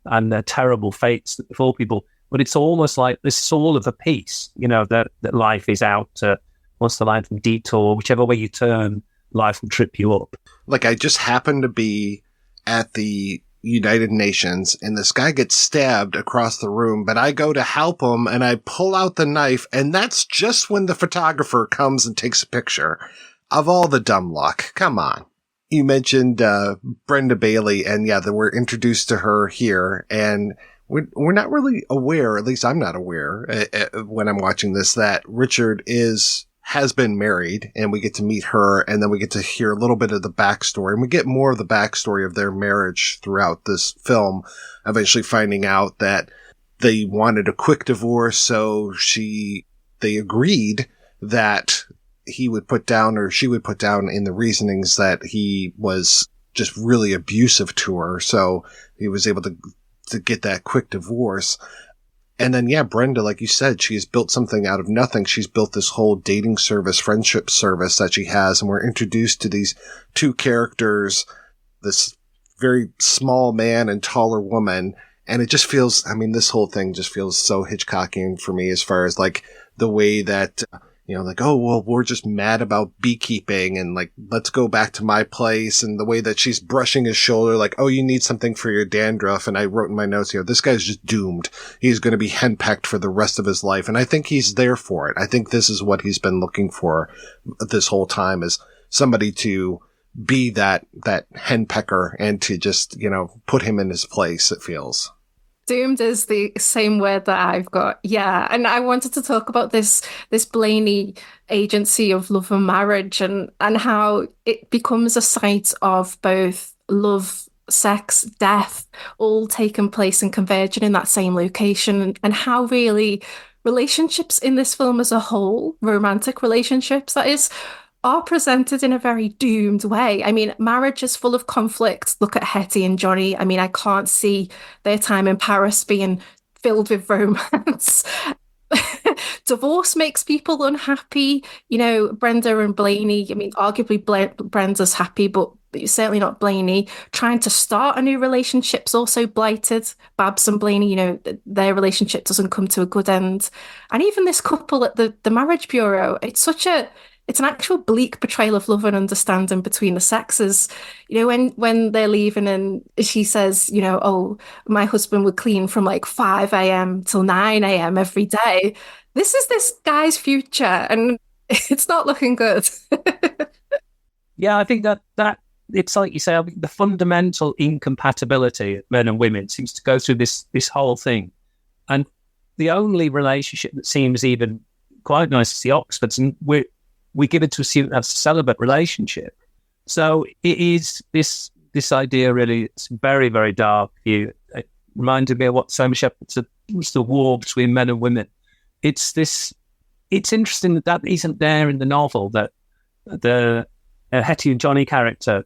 and the terrible fates that befall people. But it's almost like this is all of a piece, that life is out to, what's the line from Detour, whichever way you turn, life will trip you up. Like, I just happened to be at the United Nations and this guy gets stabbed across the room, but I go to help him and I pull out the knife, and that's just when the photographer comes and takes a picture. Of all the dumb luck. Come on. You mentioned Brenda Bailey, and yeah, we're introduced to her here, and we're not really aware, at least I'm not aware when I'm watching this, that Richard has been married, and we get to meet her, and then we get to hear a little bit of the backstory, and we get more of the backstory of their marriage throughout this film, eventually finding out that they wanted a quick divorce, so they agreed that he would put down, or she would put down in the reasonings, that he was just really abusive to her, so he was able to get that quick divorce. And then, yeah, Brenda, like you said, she's built something out of nothing. She's built this whole dating service, friendship service that she has. And we're introduced to these two characters, this very small man and taller woman. And it just feels, this whole thing just feels so Hitchcockian for me, as far as like the way that, like, oh, well, we're just mad about beekeeping and like, let's go back to my place. And the way that she's brushing his shoulder, like, oh, you need something for your dandruff. And I wrote in my notes, this guy's just doomed. He's going to be henpecked for the rest of his life. And I think he's there for it. I think this is what he's been looking for this whole time, is somebody to be that henpecker and to just, put him in his place, it feels. Doomed is the same word that I've got. Yeah. And I wanted to talk about this Blaney agency of love and marriage and how it becomes a site of both love, sex, death, all taking place and converging in that same location, and how really relationships in this film as a whole, romantic relationships, that is, are presented in a very doomed way. I mean, marriage is full of conflict. Look at Hetty and Johnny. I mean, I can't see their time in Paris being filled with romance. Divorce makes people unhappy. Brenda and Blaney, I mean, arguably Brenda's happy, but certainly not Blaney. Trying to start a new relationship's also blighted. Babs and Blaney, their relationship doesn't come to a good end. And even this couple at the Marriage Bureau, it's an actual bleak portrayal of love and understanding between the sexes. When they're leaving and she says, oh, my husband would clean from like 5 a.m. till 9 a.m. every day. This is this guy's future, and it's not looking good. Yeah, I think that it's like you say, I mean, the fundamental incompatibility of men and women seems to go through this whole thing. And the only relationship that seems even quite nice is the Oxfords, and we give it to assume that's a celibate relationship. So it is this idea really, it's very, very dark view. It reminded me of what so much was the war between men and women. It's interesting that isn't there in the novel, that the Hetty and Johnny character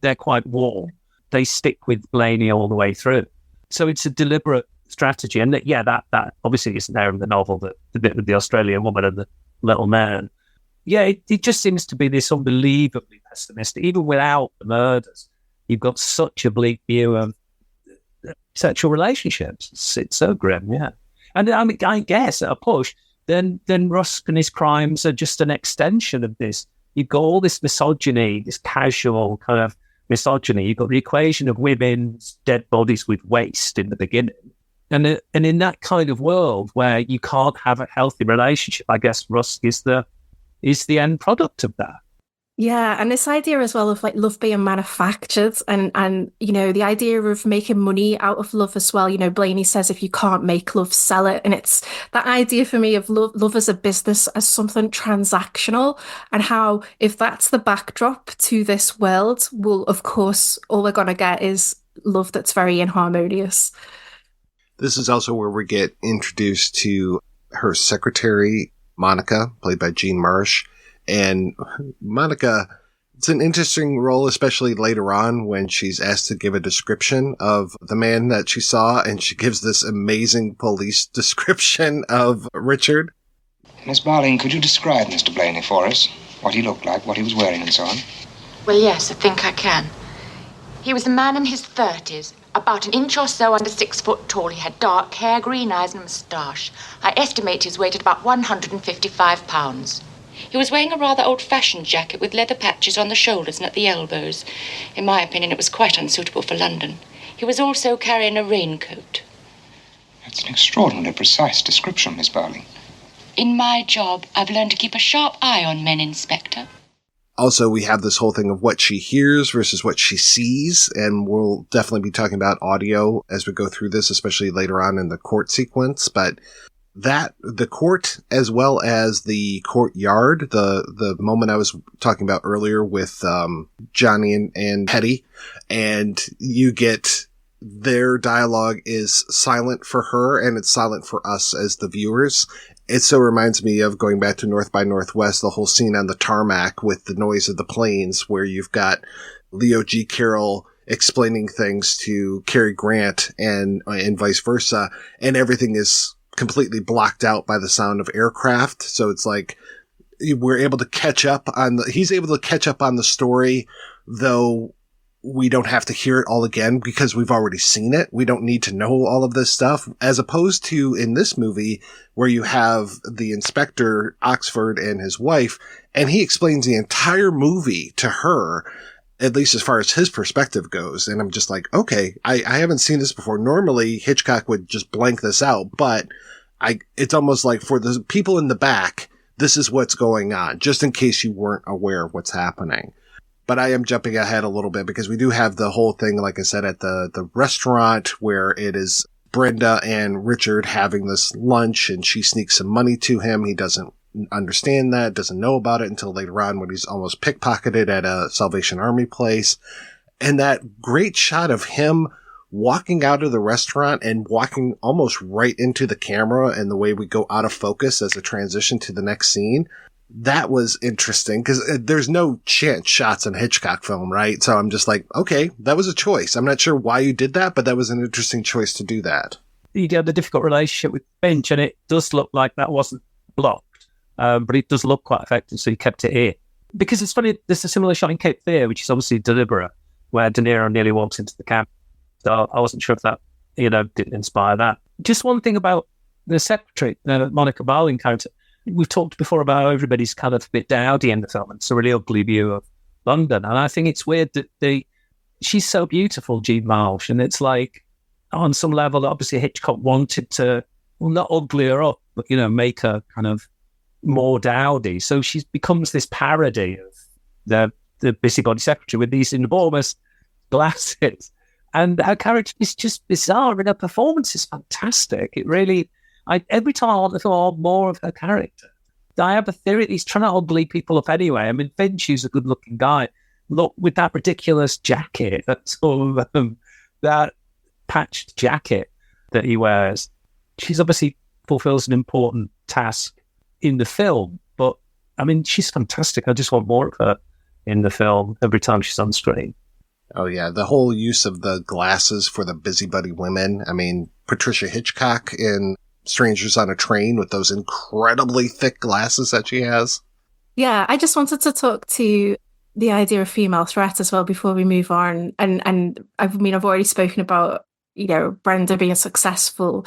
they're quite warm. They stick with Blaney all the way through. So it's a deliberate strategy. And that obviously isn't there in the novel, the bit with the Australian woman and the little man. Yeah, it just seems to be this unbelievably pessimistic. Even without the murders, you've got such a bleak view of sexual relationships. It's so grim, yeah. And I mean, I guess at a push, then Rusk and his crimes are just an extension of this. You've got all this misogyny, this casual kind of misogyny. You've got the equation of women's dead bodies with waste in the beginning. And in that kind of world where you can't have a healthy relationship, I guess Rusk is the end product of that. Yeah, and this idea as well of like love being manufactured and the idea of making money out of love as well. Blaney says if you can't make love, sell it. And it's that idea for me of love as a business, as something transactional, and how if that's the backdrop to this world, well, of course, all we're going to get is love that's very inharmonious. This is also where we get introduced to her secretary, Monica, played by Jean Marsh. And Monica, it's an interesting role, especially later on when she's asked to give a description of the man that she saw, and she gives this amazing police description of Richard. Miss Barling, could you describe Mr. Blaney for us? What he looked like, what he was wearing, and so on? Well, yes, I think I can. He was a man in his 30s, about an inch or so under 6 foot tall. He had dark hair, green eyes, and a moustache. I estimate his weight at about 155 pounds. He was wearing a rather old-fashioned jacket with leather patches on the shoulders and at the elbows. In my opinion, it was quite unsuitable for London. He was also carrying a raincoat. That's an extraordinarily precise description, Miss Barling. In my job, I've learned to keep a sharp eye on men, Inspector. Also, we have this whole thing of what she hears versus what she sees, and we'll definitely be talking about audio as we go through this, especially later on in the court sequence, but the court as well as the courtyard, the moment I was talking about earlier with Johnny and Hetty, and you get their dialogue is silent for her and it's silent for us as the viewers. It so reminds me of going back to North by Northwest, the whole scene on the tarmac with the noise of the planes, where you've got Leo G. Carroll explaining things to Cary Grant and vice versa, and everything is completely blocked out by the sound of aircraft. So it's like we're able to catch up on he's able to catch up on the story, though we don't have to hear it all again because we've already seen it. We don't need to know all of this stuff, as opposed to in this movie where you have the Inspector Oxford and his wife, and he explains the entire movie to her, at least as far as his perspective goes. And I'm just like, okay, I haven't seen this before. Normally Hitchcock would just blank this out, but it's almost like for the people in the back, this is what's going on, just in case you weren't aware of what's happening. But I am jumping ahead a little bit because we do have the whole thing, like I said, at the restaurant where it is Brenda and Richard having this lunch, and she sneaks some money to him. He doesn't understand that, doesn't know about it until later on when he's almost pickpocketed at a Salvation Army place. And that great shot of him walking out of the restaurant and walking almost right into the camera, and the way we go out of focus as a transition to the next scene. That was interesting because there's no chance shots in a Hitchcock film, right? So I'm just like, okay, that was a choice. I'm not sure why you did that, but that was an interesting choice to do that. You had the difficult relationship with Finch, and it does look like that wasn't blocked, but it does look quite effective, so he kept it here. Because it's funny, there's a similar shot in Cape Fear, which is obviously deliberate, where De Niro nearly walks into the camp. So I wasn't sure if that, didn't inspire that. Just one thing about the secretary, the Monica Barling character. We've talked before about how everybody's kind of a bit dowdy in the film. It's a really ugly view of London. And I think it's weird that she's so beautiful, Jean Marsh. And it's like, on some level, obviously Hitchcock wanted to, well, not ugly her up, but, make her kind of more dowdy. So she becomes this parody of the busybody secretary with these enormous glasses. And her character is just bizarre, and her performance is fantastic. It really... every time I want to know more of her character. I have a theory that he's trying to ugly people up anyway. I mean, Finch, who's a good-looking guy, look, with that ridiculous jacket, that patched jacket that he wears, she's obviously fulfills an important task in the film. But, I mean, she's fantastic. I just want more of her in the film every time she's on screen. Oh, yeah. The whole use of the glasses for the busybody women. I mean, Patricia Hitchcock in Strangers on a Train with those incredibly thick glasses that she has. Yeah, I just wanted to talk to the idea of female threat as well before we move on. And I've already spoken about, Brenda being successful,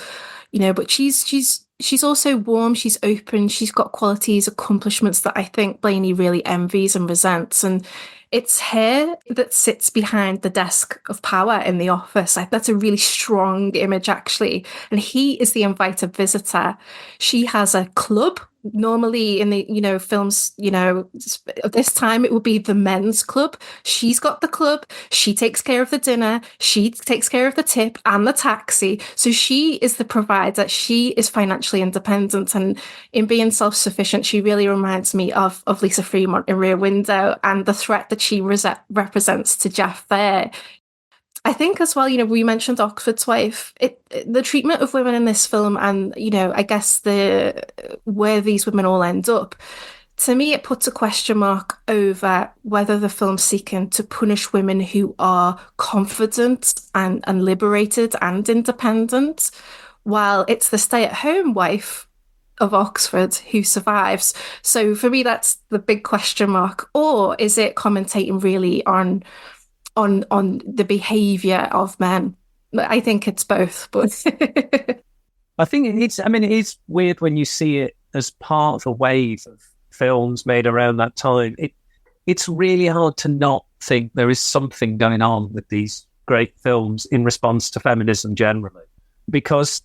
but she's also warm, she's open, she's got qualities, accomplishments that I think Blaney really envies and resents. And it's her that sits behind the desk of power in the office. That's a really strong image, actually. And he is the invited visitor. She has a club. Normally in the, films, this time it would be the men's club. She's got the club. She takes care of the dinner. She takes care of the tip and the taxi. So she is the provider. She is financially independent. And in being self-sufficient, she really reminds me of Lisa Fremont in Rear Window and the threat that she represents to Jeff there. I think as well, we mentioned Oxford's wife, the treatment of women in this film and, I guess where these women all end up, to me, it puts a question mark over whether the film's seeking to punish women who are confident and liberated and independent, while it's the stay-at-home wife of Oxford who survives. So for me, that's the big question mark. Or is it commentating really on the behavior of men? I think it's both, but I think it is weird when you see it as part of a wave of films made around that time. It's really hard to not think there is something going on with these great films in response to feminism generally. Because,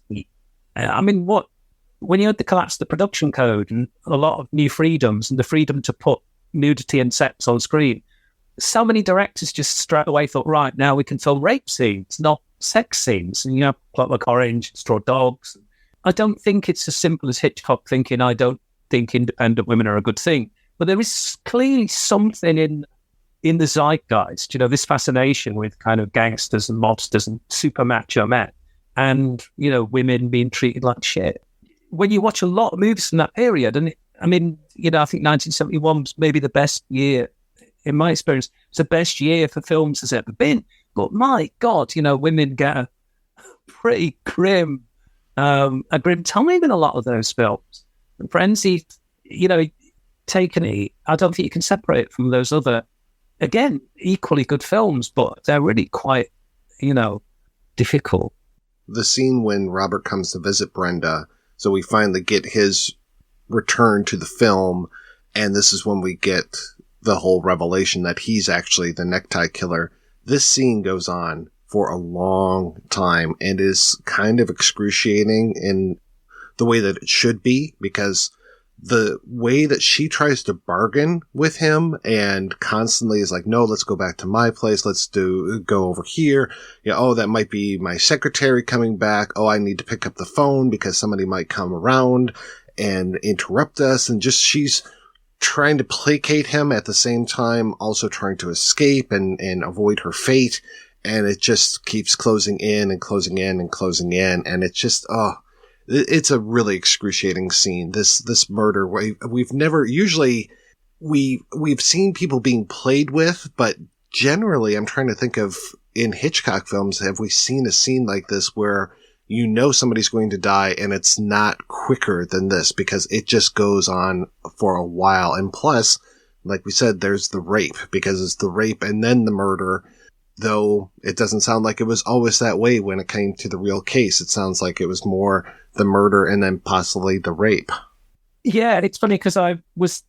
when you had the collapse of the production code and a lot of new freedoms and the freedom to put nudity and sex on screen, so many directors just straight away thought, right, now we can film rape scenes, not sex scenes. And, Clockwork Orange, Straw Dogs. I don't think it's as simple as Hitchcock thinking, I don't think independent women are a good thing. But there is clearly something in the zeitgeist, this fascination with kind of gangsters and mobsters and super macho men and, women being treated like shit. When you watch a lot of movies from that period, and I think 1971 was maybe the best year. In my experience, it's the best year for films has ever been. But my God, women get a pretty grim time in a lot of those films. And Frenzy, I don't think you can separate it from those other again, equally good films, but they're really quite, difficult. The scene when Robert comes to visit Brenda, so we finally get his return to the film, and this is when we get the whole revelation that he's actually the necktie killer. This scene goes on for a long time and is kind of excruciating in the way that it should be, because the way that she tries to bargain with him and constantly is like, no, let's go back to my place. Let's go over here. Oh, that might be my secretary coming back. Oh, I need to pick up the phone because somebody might come around and interrupt us. And just, she's trying to placate him at the same time, also trying to escape and avoid her fate. And it just keeps closing in and closing in and closing in. And it's just, it's a really excruciating scene. This murder, we've never, usually we've seen people being played with, but generally I'm trying to think of in Hitchcock films, have we seen a scene like this where somebody's going to die and it's not quicker than this, because it just goes on for a while. And plus, like we said, there's the rape, because it's the rape and then the murder. Though it doesn't sound like it was always that way when it came to the real case. It sounds like it was more the murder and then possibly the rape. Yeah, it's funny because I was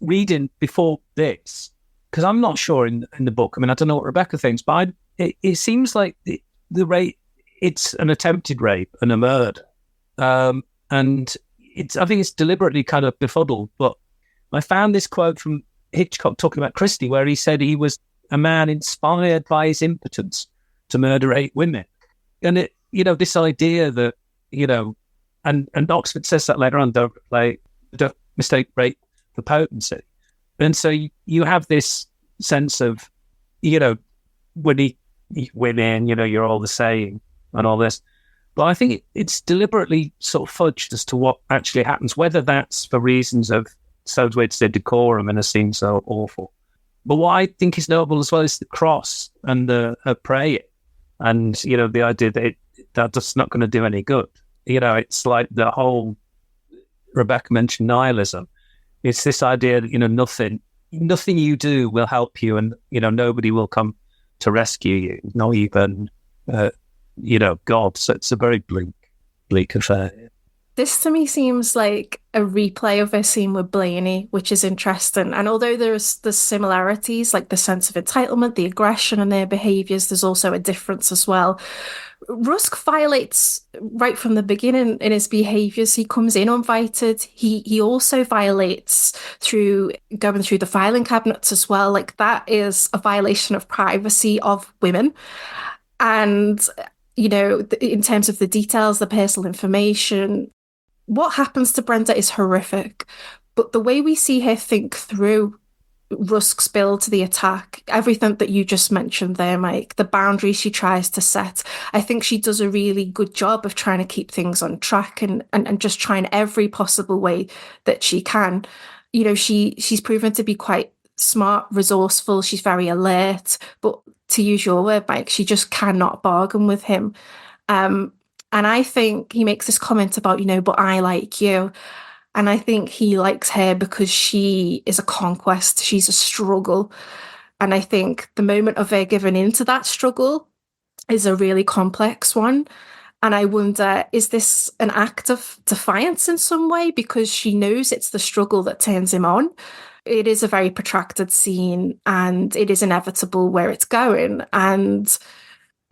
reading before this, because I'm not sure in the book. I mean, I don't know what Rebecca thinks, but it seems like the rape, it's an attempted rape and a murder. And I think it's deliberately kind of befuddled. But I found this quote from Hitchcock talking about Christie, where he said he was a man inspired by his impotence to murder 8 women. And this idea that, and Oxford says that later on, don't mistake rape for potency. And so you have this sense of, when women, you're all the same and all this. But I think it's deliberately sort of fudged as to what actually happens, whether that's for reasons of, sounds weird to say, decorum and a scene so awful. But what I think is notable as well is the cross and her praying, and the idea that that's just not going to do any good. It's like the whole Rebecca mentioned nihilism. It's this idea that nothing you do will help you, and nobody will come to rescue you, not even God. So it's a very bleak affair. This to me seems like a replay of a scene with Blaney, which is interesting. And although there's the similarities, like the sense of entitlement, the aggression and their behaviours, there's also a difference as well. Rusk violates right from the beginning in his behaviours. He comes in uninvited. He also violates through going through the filing cabinets as well. Like, that is a violation of privacy of women. And, in terms of the details, the personal information, what happens to Brenda is horrific, but the way we see her think through Rusk's build to the attack, everything that you just mentioned there, Mike, the boundaries she tries to set, I think she does a really good job of trying to keep things on track and just trying every possible way that she can. She's proven to be quite smart, resourceful, she's very alert, but to use your word, Mike, she just cannot bargain with him. And I think he makes this comment about, but I like you. And I think he likes her because she is a conquest. She's a struggle. And I think the moment of her giving into that struggle is a really complex one. And I wonder, is this an act of defiance in some way? Because she knows it's the struggle that turns him on. It is a very protracted scene and it is inevitable where it's going. And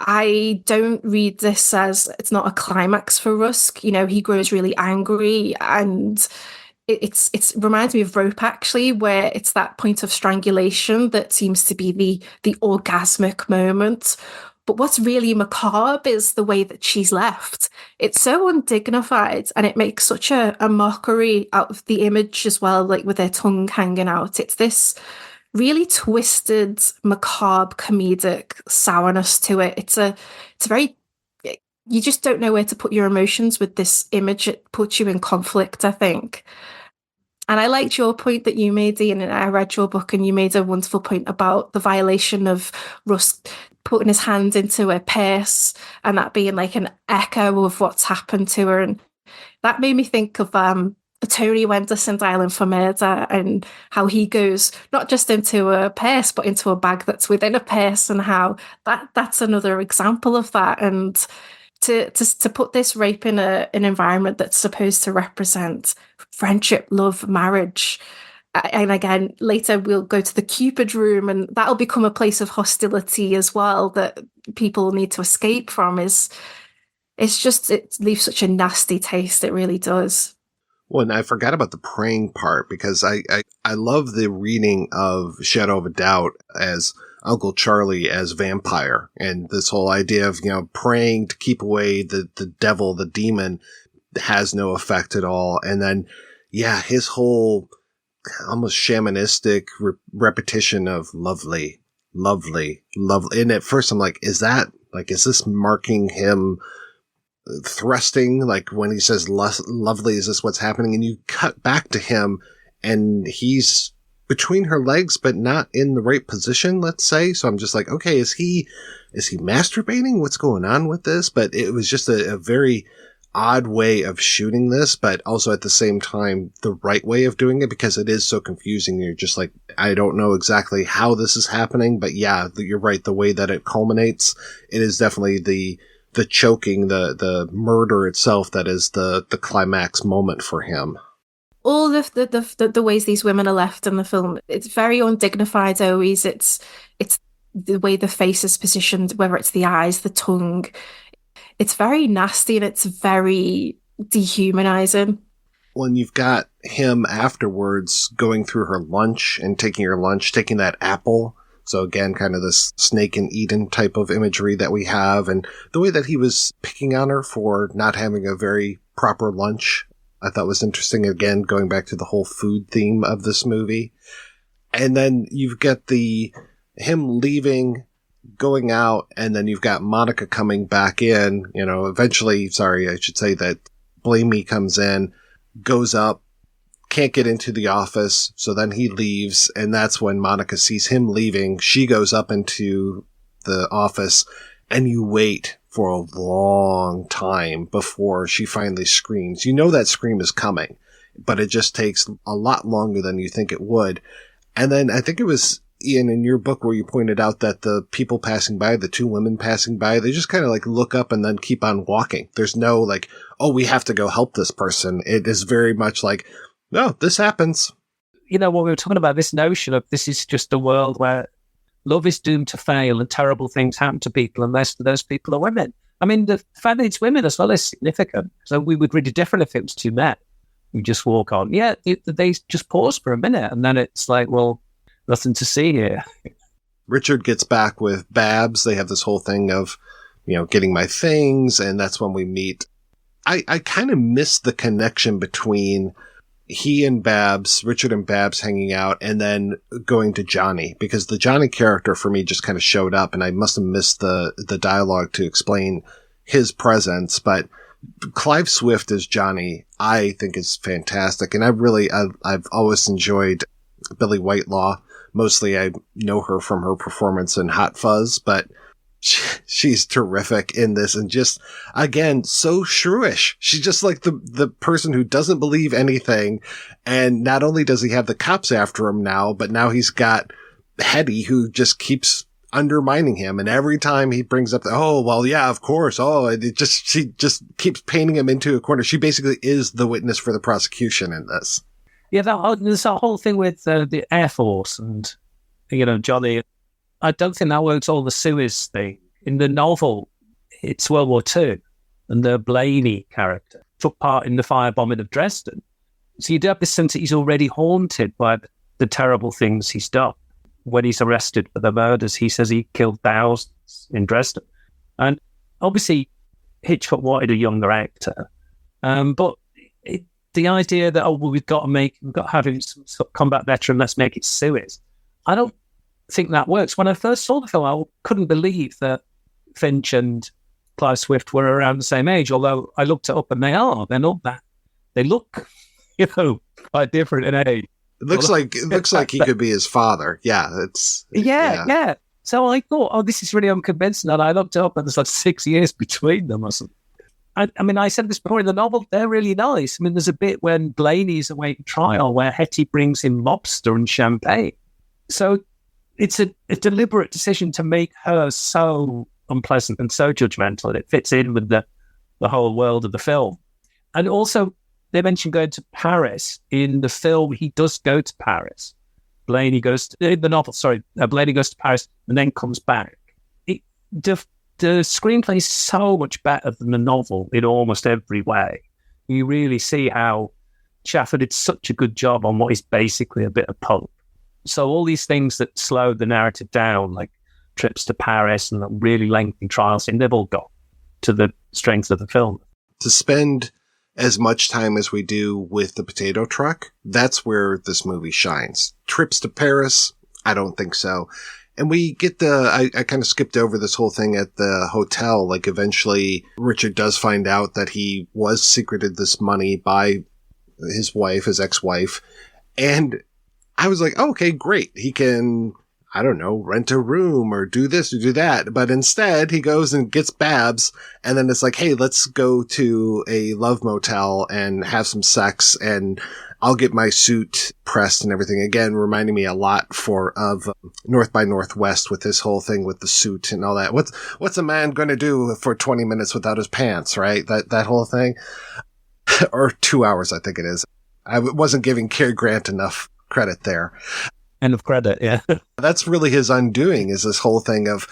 I don't read this as it's not a climax for Rusk. He grows really angry, and it reminds me of Rope, actually, where it's that point of strangulation that seems to be the orgasmic moment. But what's really macabre is the way that she's left. It's so undignified, and it makes such a mockery out of the image as well, like with her tongue hanging out. It's this really twisted, macabre, comedic sourness to it. It's a very, you just don't know where to put your emotions with this image. It puts you in conflict, I think. And I liked your point that you made, Ian, and I read your book, and you made a wonderful point about the violation of Rusk putting his hand into her purse and that being like an echo of what's happened to her. And that made me think of Tony Wenderson dialing for murder, and how he goes not just into a purse but into a bag that's within a purse, and how that's another example of that. And to put this rape in an environment that's supposed to represent friendship, love, marriage. And again, later we'll go to the Cupid room, and that'll become a place of hostility as well that people need to escape from. It leaves such a nasty taste. It really does. Well, and I forgot about the praying part, because I love the reading of Shadow of a Doubt as Uncle Charlie as vampire, and this whole idea of, praying to keep away the devil, the demon, has no effect at all. And then, his whole almost shamanistic repetition of lovely, lovely, lovely. And at first I'm like, is this marking him thrusting? Like when he says lovely, is this what's happening? And you cut back to him and he's between her legs, but not in the right position, let's say. So I'm just like, okay, is he masturbating? What's going on with this? But it was just a very odd way of shooting this, but also at the same time, the right way of doing it, because it is so confusing. You're just like, I don't know exactly how this is happening, but yeah, you're right. The way that it culminates, it is definitely the choking, the murder itself that is the climax moment for him. All of the ways these women are left in the film, it's very undignified always. It's the way the face is positioned, whether it's the eyes, the tongue. It's very nasty and it's very dehumanizing. Well, and you've got him afterwards going through her lunch and taking her lunch, taking that apple. So again, kind of this Snake and Eden type of imagery that we have, and the way that he was picking on her for not having a very proper lunch, I thought was interesting. Again, going back to the whole food theme of this movie. And then you've got him leaving, going out, and then you've got Monica coming back in. Eventually, I should say that Blaney comes in, goes up, can't get into the office, so then he leaves, and that's when Monica sees him leaving. She goes up into the office, and you wait for a long time before she finally screams. You know that scream is coming, but it just takes a lot longer than you think it would. And then I think it was Ian in your book where you pointed out that the people passing by, the two women passing by, they just kind of like look up and then keep on walking. There's no like, oh, we have to go help this person. It is very much like, no, this happens. What we were talking about, this notion of this is just a world where love is doomed to fail and terrible things happen to people unless those people are women. I mean, the fact that it's women as well is significant. So we would read it different if it was two men who just walk on. Yeah, they just pause for a minute and then it's like, well, nothing to see here. Richard gets back with Babs. They have this whole thing of, getting my things, and that's when we meet. I kind of miss the connection between he and Babs, Richard and Babs hanging out, and then going to Johnny, because the Johnny character for me just kind of showed up, and I must have missed the dialogue to explain his presence. But Clive Swift as Johnny, I think is fantastic, and I've always enjoyed Billy Whitelaw. Mostly I know her from her performance in Hot Fuzz, but she's terrific in this, and just, again, so shrewish. She's just like the person who doesn't believe anything, and not only does he have the cops after him now, but now he's got Hetty who just keeps undermining him, and every time he brings up of course, she just keeps painting him into a corner. She basically is the witness for the prosecution in this. Yeah, there's that whole thing with the Air Force and, Johnny. I don't think that works all the Suez thing. In the novel, it's World War II, and the Blaney character took part in the firebombing of Dresden. So you do have this sense that he's already haunted by the terrible things he's done. When he's arrested for the murders, he says he killed thousands in Dresden. And obviously, Hitchcock wanted a younger actor. But the idea that, we've got to have him some sort of combat veteran, let's make it Suez. I don't think that works. When I first saw the film, I couldn't believe that Finch and Clive Swift were around the same age, although I looked it up and they're not that. They look, quite different in age. It looks like he could be his father. Yeah, yeah. So I thought, this is really unconvincing. And I looked it up and there's like 6 years between them or something. I mean, I said this before in the novel, they're really nice. I mean, there's a bit when Blaney's awaiting trial where Hetty brings him lobster and champagne. So it's a deliberate decision to make her so unpleasant and so judgmental, and it fits in with the whole world of the film. And also, they mentioned going to Paris. In the film, he does go to Paris. Blaney goes to Paris and then comes back. The screenplay is so much better than the novel in almost every way. You really see how Chafford did such a good job on what is basically a bit of pulp. So all these things that slowed the narrative down, like trips to Paris and the really lengthy trial scene, they've all got to the strength of the film. To spend as much time as we do with the potato truck, that's where this movie shines. Trips to Paris, I don't think so. And we get I kind of skipped over this whole thing at the hotel. Like, eventually Richard does find out that he was secreted this money by his wife, his ex-wife. And I was like, oh, okay, great. He can, I don't know, rent a room or do this or do that. But instead he goes and gets Babs. And then it's like, hey, let's go to a love motel and have some sex, and I'll get my suit pressed and everything. Again, reminding me a lot of North by Northwest with this whole thing with the suit and all that. What's a man going to do for 20 minutes without his pants, right? That whole thing. Or 2 hours, I think it is. I wasn't giving Cary Grant enough credit there. End of credit, yeah. That's really his undoing, is this whole thing of,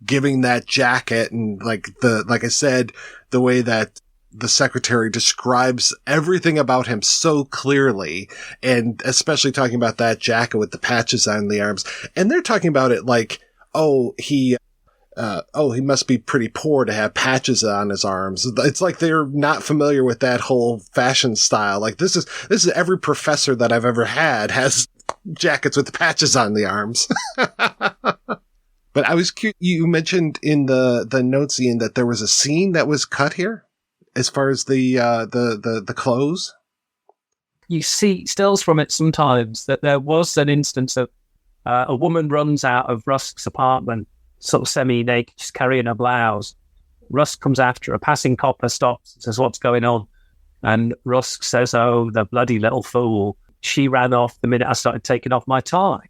giving that jacket, and like I said, the way that the secretary describes everything about him so clearly, and especially talking about that jacket with the patches on the arms. And they're talking about it like, he must be pretty poor to have patches on his arms. It's like they're not familiar with that whole fashion style. Like, this is every professor that I've ever had has jackets with the patches on the arms. But I was curious, you mentioned in the notes, Ian, that there was a scene that was cut here as far as the clothes. You see stills from it sometimes that there was an instance of a woman runs out of Rusk's apartment, sort of semi-naked, just carrying a blouse. Rusk comes after her. A passing copper stops and says, "What's going on?" And Rusk says, "Oh, the bloody little fool. She ran off the minute I started taking off my tie."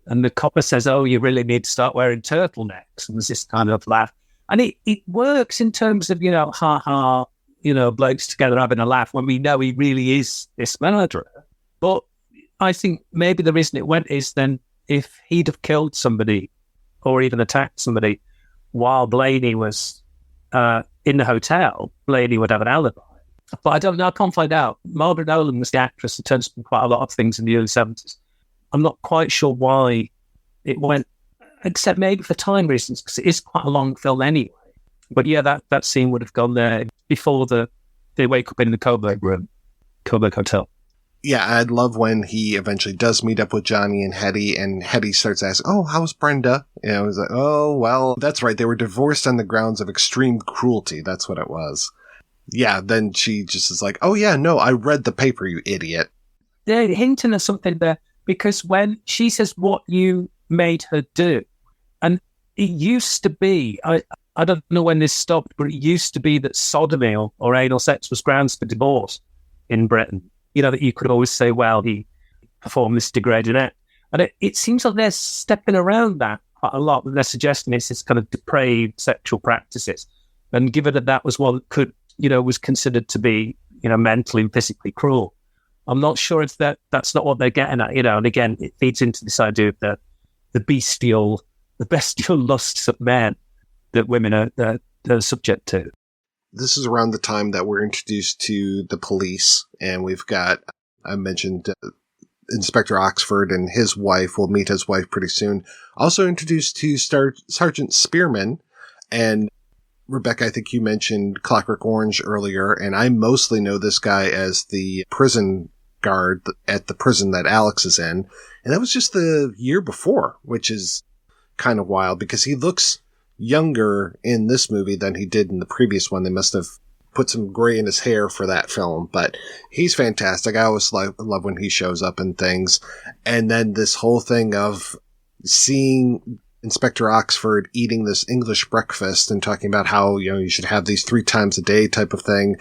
And the copper says, "Oh, you really need to start wearing turtlenecks." And there's this kind of laugh. And it works in terms of, ha, blokes together having a laugh when we know he really is this murderer. But I think maybe the reason it went is then if he'd have killed somebody or even attacked somebody while Blaney was in the hotel, Blaney would have an alibi. But I don't know, I can't find out. Margaret Nolan was the actress who turns from quite a lot of things in the early 70s. I'm not quite sure why it went, except maybe for time reasons, because it is quite a long film anyway. But yeah, that scene would have gone there before they wake up in the Coburg room, Coburg Hotel. Yeah, I'd love when he eventually does meet up with Johnny and Hetty starts asking, "Oh, how's Brenda?" He's like, "Oh, well, that's right. They were divorced on the grounds of extreme cruelty." That's what it was. Yeah, then she just is like, "Oh yeah, no, I read the paper, you idiot." They're hinting at something there, because when she says what you made her do, and it used to be, I don't know when this stopped, but it used to be that sodomy or anal sex was grounds for divorce in Britain. That you could always say, well, he performed this degrading act. And it seems like they're stepping around that quite a lot. They're suggesting it's this kind of depraved sexual practices. And given that was what could, was considered to be, mentally and physically cruel. I'm not sure if that's not what they're getting at, and again, it feeds into this idea of the bestial lusts of men that women are subject to. This is around the time that we're introduced to the police, and we've got, I mentioned Inspector Oxford and his wife. We'll meet his wife pretty soon. Also introduced to Sergeant Spearman, and Rebecca, I think you mentioned Clockwork Orange earlier, and I mostly know this guy as the prison guard at the prison that Alex is in, and that was just the year before, which is kind of wild because he looks younger in this movie than he did in the previous one. They must have put some gray in his hair for that film, but he's fantastic. I always love when he shows up in things. And then this whole thing of seeing Inspector Oxford eating this English breakfast and talking about how, you should have these 3 times a day type of thing,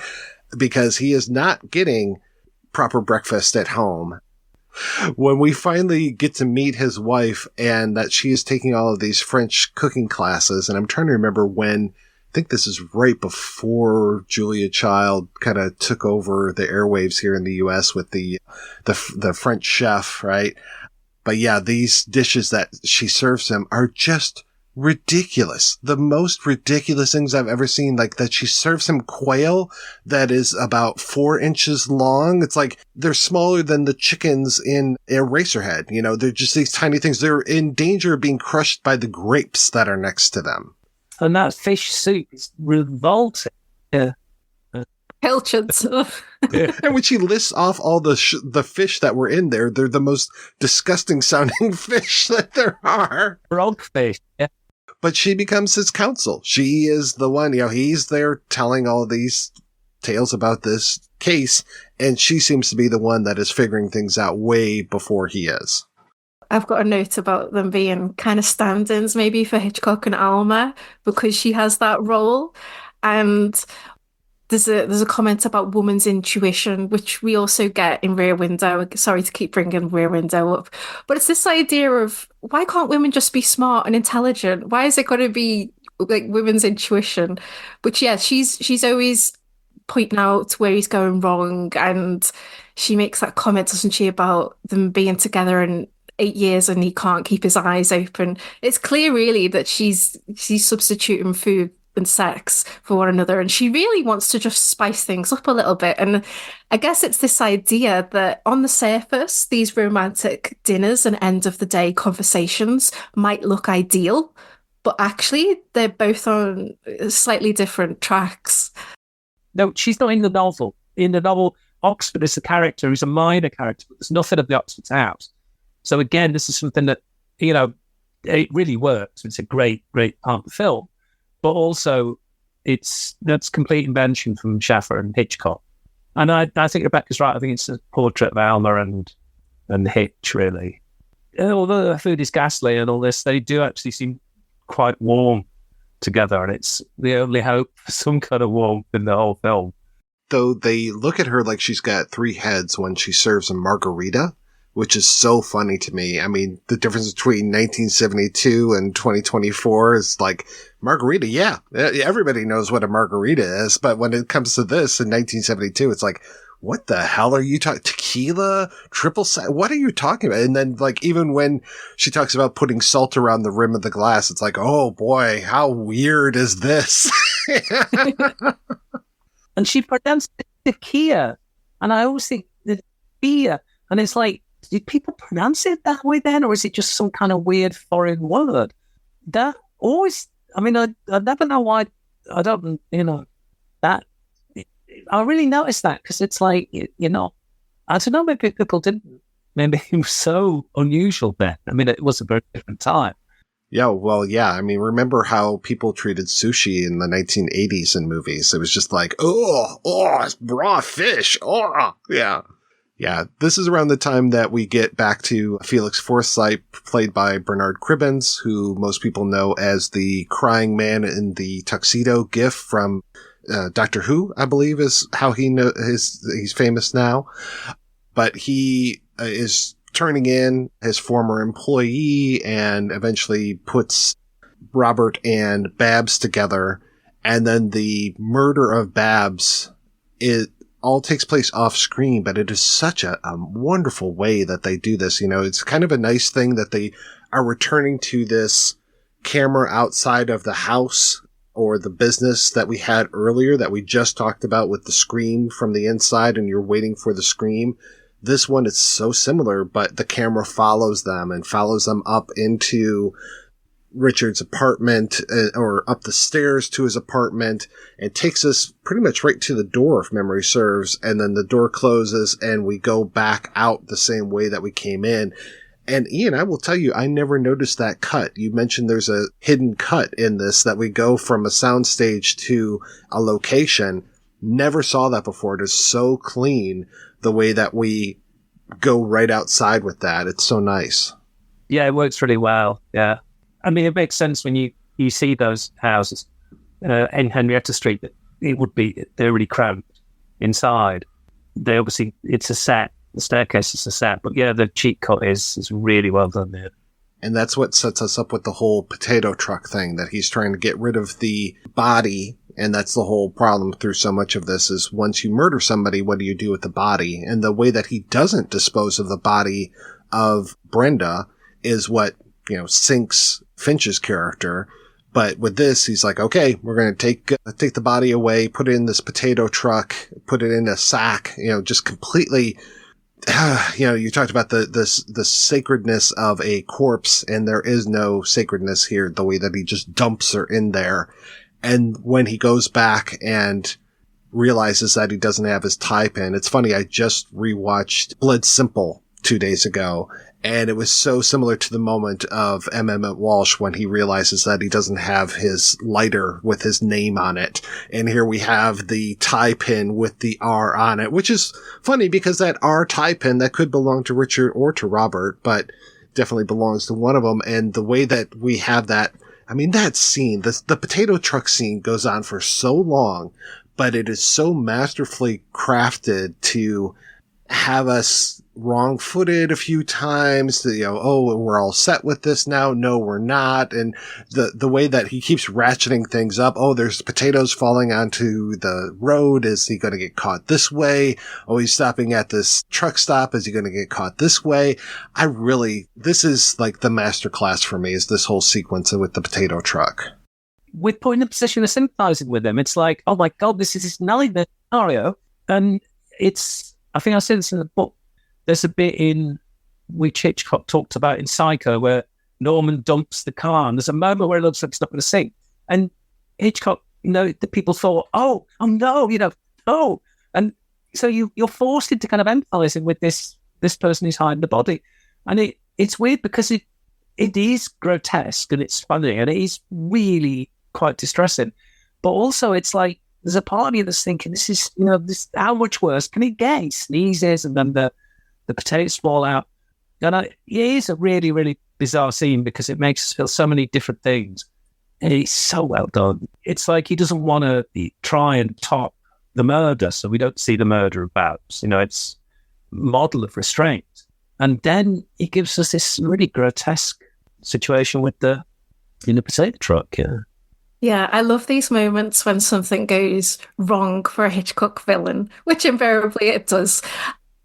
because he is not getting proper breakfast at home. When we finally get to meet his wife and that she is taking all of these French cooking classes, and I'm trying to remember when, I think this is right before Julia Child kind of took over the airwaves here in the U.S. with the French chef, right? But yeah, these dishes that she serves him are just ridiculous. The most ridiculous things I've ever seen, like that she serves him quail that is about 4 inches long. It's like they're smaller than the chickens in Eraserhead. They're just these tiny things. They're in danger of being crushed by the grapes that are next to them. And that fish soup is revolting. Yeah. Pilchards. And when she lists off all the fish that were in there, they're the most disgusting sounding fish that there are. Frogfish, yeah. But she becomes his counsel. She is the one, he's there telling all these tales about this case, and she seems to be the one that is figuring things out way before he is. I've got a note about them being kind of stand-ins maybe for Hitchcock and Alma, because she has that role. And there's a comment about woman's intuition, which we also get in Rear Window. Sorry to keep bringing Rear Window up, but it's this idea of, why can't women just be smart and intelligent? Why is it got to be like women's intuition? But yeah, she's always pointing out where he's going wrong, and she makes that comment, doesn't she, about them being together in 8 years and he can't keep his eyes open. It's clear really that she's substituting food and sex for one another, and she really wants to just spice things up a little bit. And I guess it's this idea that on the surface, these romantic dinners and end of the day conversations might look ideal, but actually they're both on slightly different tracks. No, she's not in the novel. In the novel, Oxford is a character who's a minor character, but there's nothing of the Oxford's house. So again, this is something that, it really works. It's a great, great part of the film. But also, that's complete invention from Schaffer and Hitchcock. And I think Rebecca's right. I think it's a portrait of Alma and Hitch, really. Although the food is ghastly and all this, they do actually seem quite warm together. And it's the only hope for some kind of warmth in the whole film. Though they look at her like she's got 3 heads when she serves a margarita, which is so funny to me. I mean, the difference between 1972 and 2024 is like, margarita, yeah, everybody knows what a margarita is. But when it comes to this in 1972, it's like, what the hell are you talking? Tequila? What are you talking about? And then, like, even when she talks about putting salt around the rim of the glass, it's like, oh boy, how weird is this? And she pronounced it tequila. And I always think the beer. And it's like, did people pronounce it that way then? Or is it just some kind of weird foreign word? That always, I never know why. I don't, that. I really noticed that because it's like, I don't know, maybe people didn't. Maybe it was so unusual then. It was a very different time. Yeah, well, yeah. Remember how people treated sushi in the 1980s in movies? It was just like, oh, it's raw fish. Oh, yeah. Yeah, this is around the time that we get back to Felix Forsythe, played by Bernard Cribbins, who most people know as the crying man in the tuxedo gif from Doctor Who, I believe is how he's famous now. But he is turning in his former employee and eventually puts Robert and Babs together. And then the murder of Babs all takes place off screen, but it is such a wonderful way that they do this. It's kind of a nice thing that they are returning to this camera outside of the house or the business that we had earlier that we just talked about with the scream from the inside and you're waiting for the scream. This one is so similar, but the camera follows them and follows them up into Richard's apartment or up the stairs to his apartment and takes us pretty much right to the door, if memory serves. And then the door closes and we go back out the same way that we came in. And Ian, I will tell you, I never noticed that cut. You mentioned there's a hidden cut in this that we go from a soundstage to a location. Never saw that before. It is so clean the way that we go right outside with that. It's so nice. Yeah, it works really well. Yeah. I mean, it makes sense when you see those houses in Henrietta Street, that they're really cramped inside. They obviously, it's a set. The staircase is a set. But yeah, the cheat cut is really well done there. And that's what sets us up with the whole potato truck thing, that he's trying to get rid of the body. And that's the whole problem through so much of this is once you murder somebody, what do you do with the body? And the way that he doesn't dispose of the body of Brenda is what, sinks Finch's character. But with this, he's like, okay, we're going to take the body away, put it in this potato truck, put it in a sack, just completely, you talked about the sacredness of a corpse, and there is no sacredness here, the way that he just dumps her in there. And when he goes back and realizes that he doesn't have his tie pin, it's funny, I just rewatched Blood Simple 2 days ago, and it was so similar to the moment of M. Emmett Walsh when he realizes that he doesn't have his lighter with his name on it. And here we have the tie pin with the R on it, which is funny because that R tie pin, that could belong to Richard or to Robert, but definitely belongs to one of them. And the way that we have that, I mean, that scene, the potato truck scene goes on for so long, but it is so masterfully crafted to have us wrong-footed a few times, we're all set with this now. No, we're not. And the way that he keeps ratcheting things up. Oh, there's potatoes falling onto the road. Is he going to get caught this way? Oh, he's stopping at this truck stop. Is he going to get caught this way? This is like the masterclass for me, is this whole sequence with the potato truck. We're put in a position of sympathizing with him. It's like, oh my God, this is his nightmare scenario. And I think I said this in the book. There's a bit in which Hitchcock talked about in Psycho where Norman dumps the car, and there's a moment where it looks like it's not going to sink. And Hitchcock, the people thought, oh no, oh. And so you're forced into kind of empathizing with this person who's hiding the body. And it's weird because it is grotesque and it's funny and it is really quite distressing. But also it's like, there's a part of me that's thinking, this is, how much worse can it get? He sneezes and then the potatoes fall out. And it is a really, really bizarre scene because it makes us feel so many different things. And it's so well done. It's like he doesn't want to try and top the murder, so we don't see the murder of Babs. It's model of restraint. And then he gives us this really grotesque situation with the potato truck. Yeah. Yeah, I love these moments when something goes wrong for a Hitchcock villain, which invariably it does.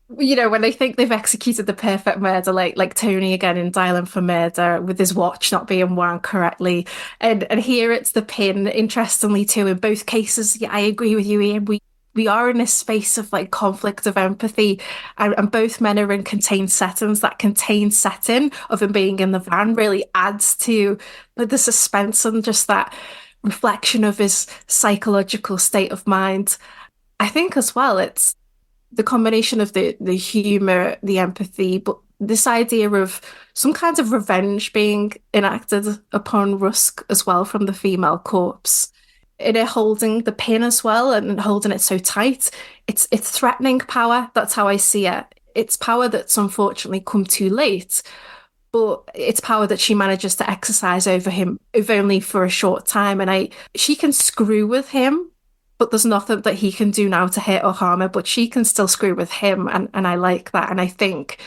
When they think they've executed the perfect murder, like Tony again in Dial for Murder with his watch not being wound correctly. And here it's the pin, interestingly too. In both cases, yeah, I agree with you, Ian. We are in this space of like conflict of empathy, and both men are in contained settings. That contained setting of him being in the van really adds to the suspense and just that reflection of his psychological state of mind. I think as well, it's the combination of the humor, the empathy, but this idea of some kind of revenge being enacted upon Rusk as well from the female corpse. It holding the pin as well and holding it so tight. It's threatening power. That's how I see it. It's power that's unfortunately come too late, but it's power that she manages to exercise over him, if only for a short time. And she can screw with him, but there's nothing that he can do now to hurt or harm her, but she can still screw with him. And I like that. And I think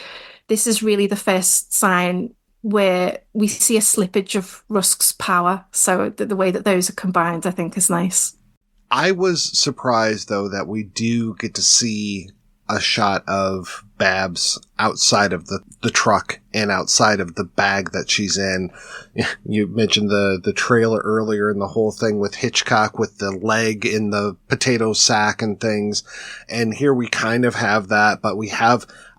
this is really the first sign where we see a slippage of Rusk's power. So the way that those are combined, I think, is nice. I was surprised, though, that we do get to see a shot of Babs outside of the truck and outside of the bag that she's in. You mentioned the trailer earlier and the whole thing with Hitchcock with the leg in the potato sack and things. And here we kind of have that, but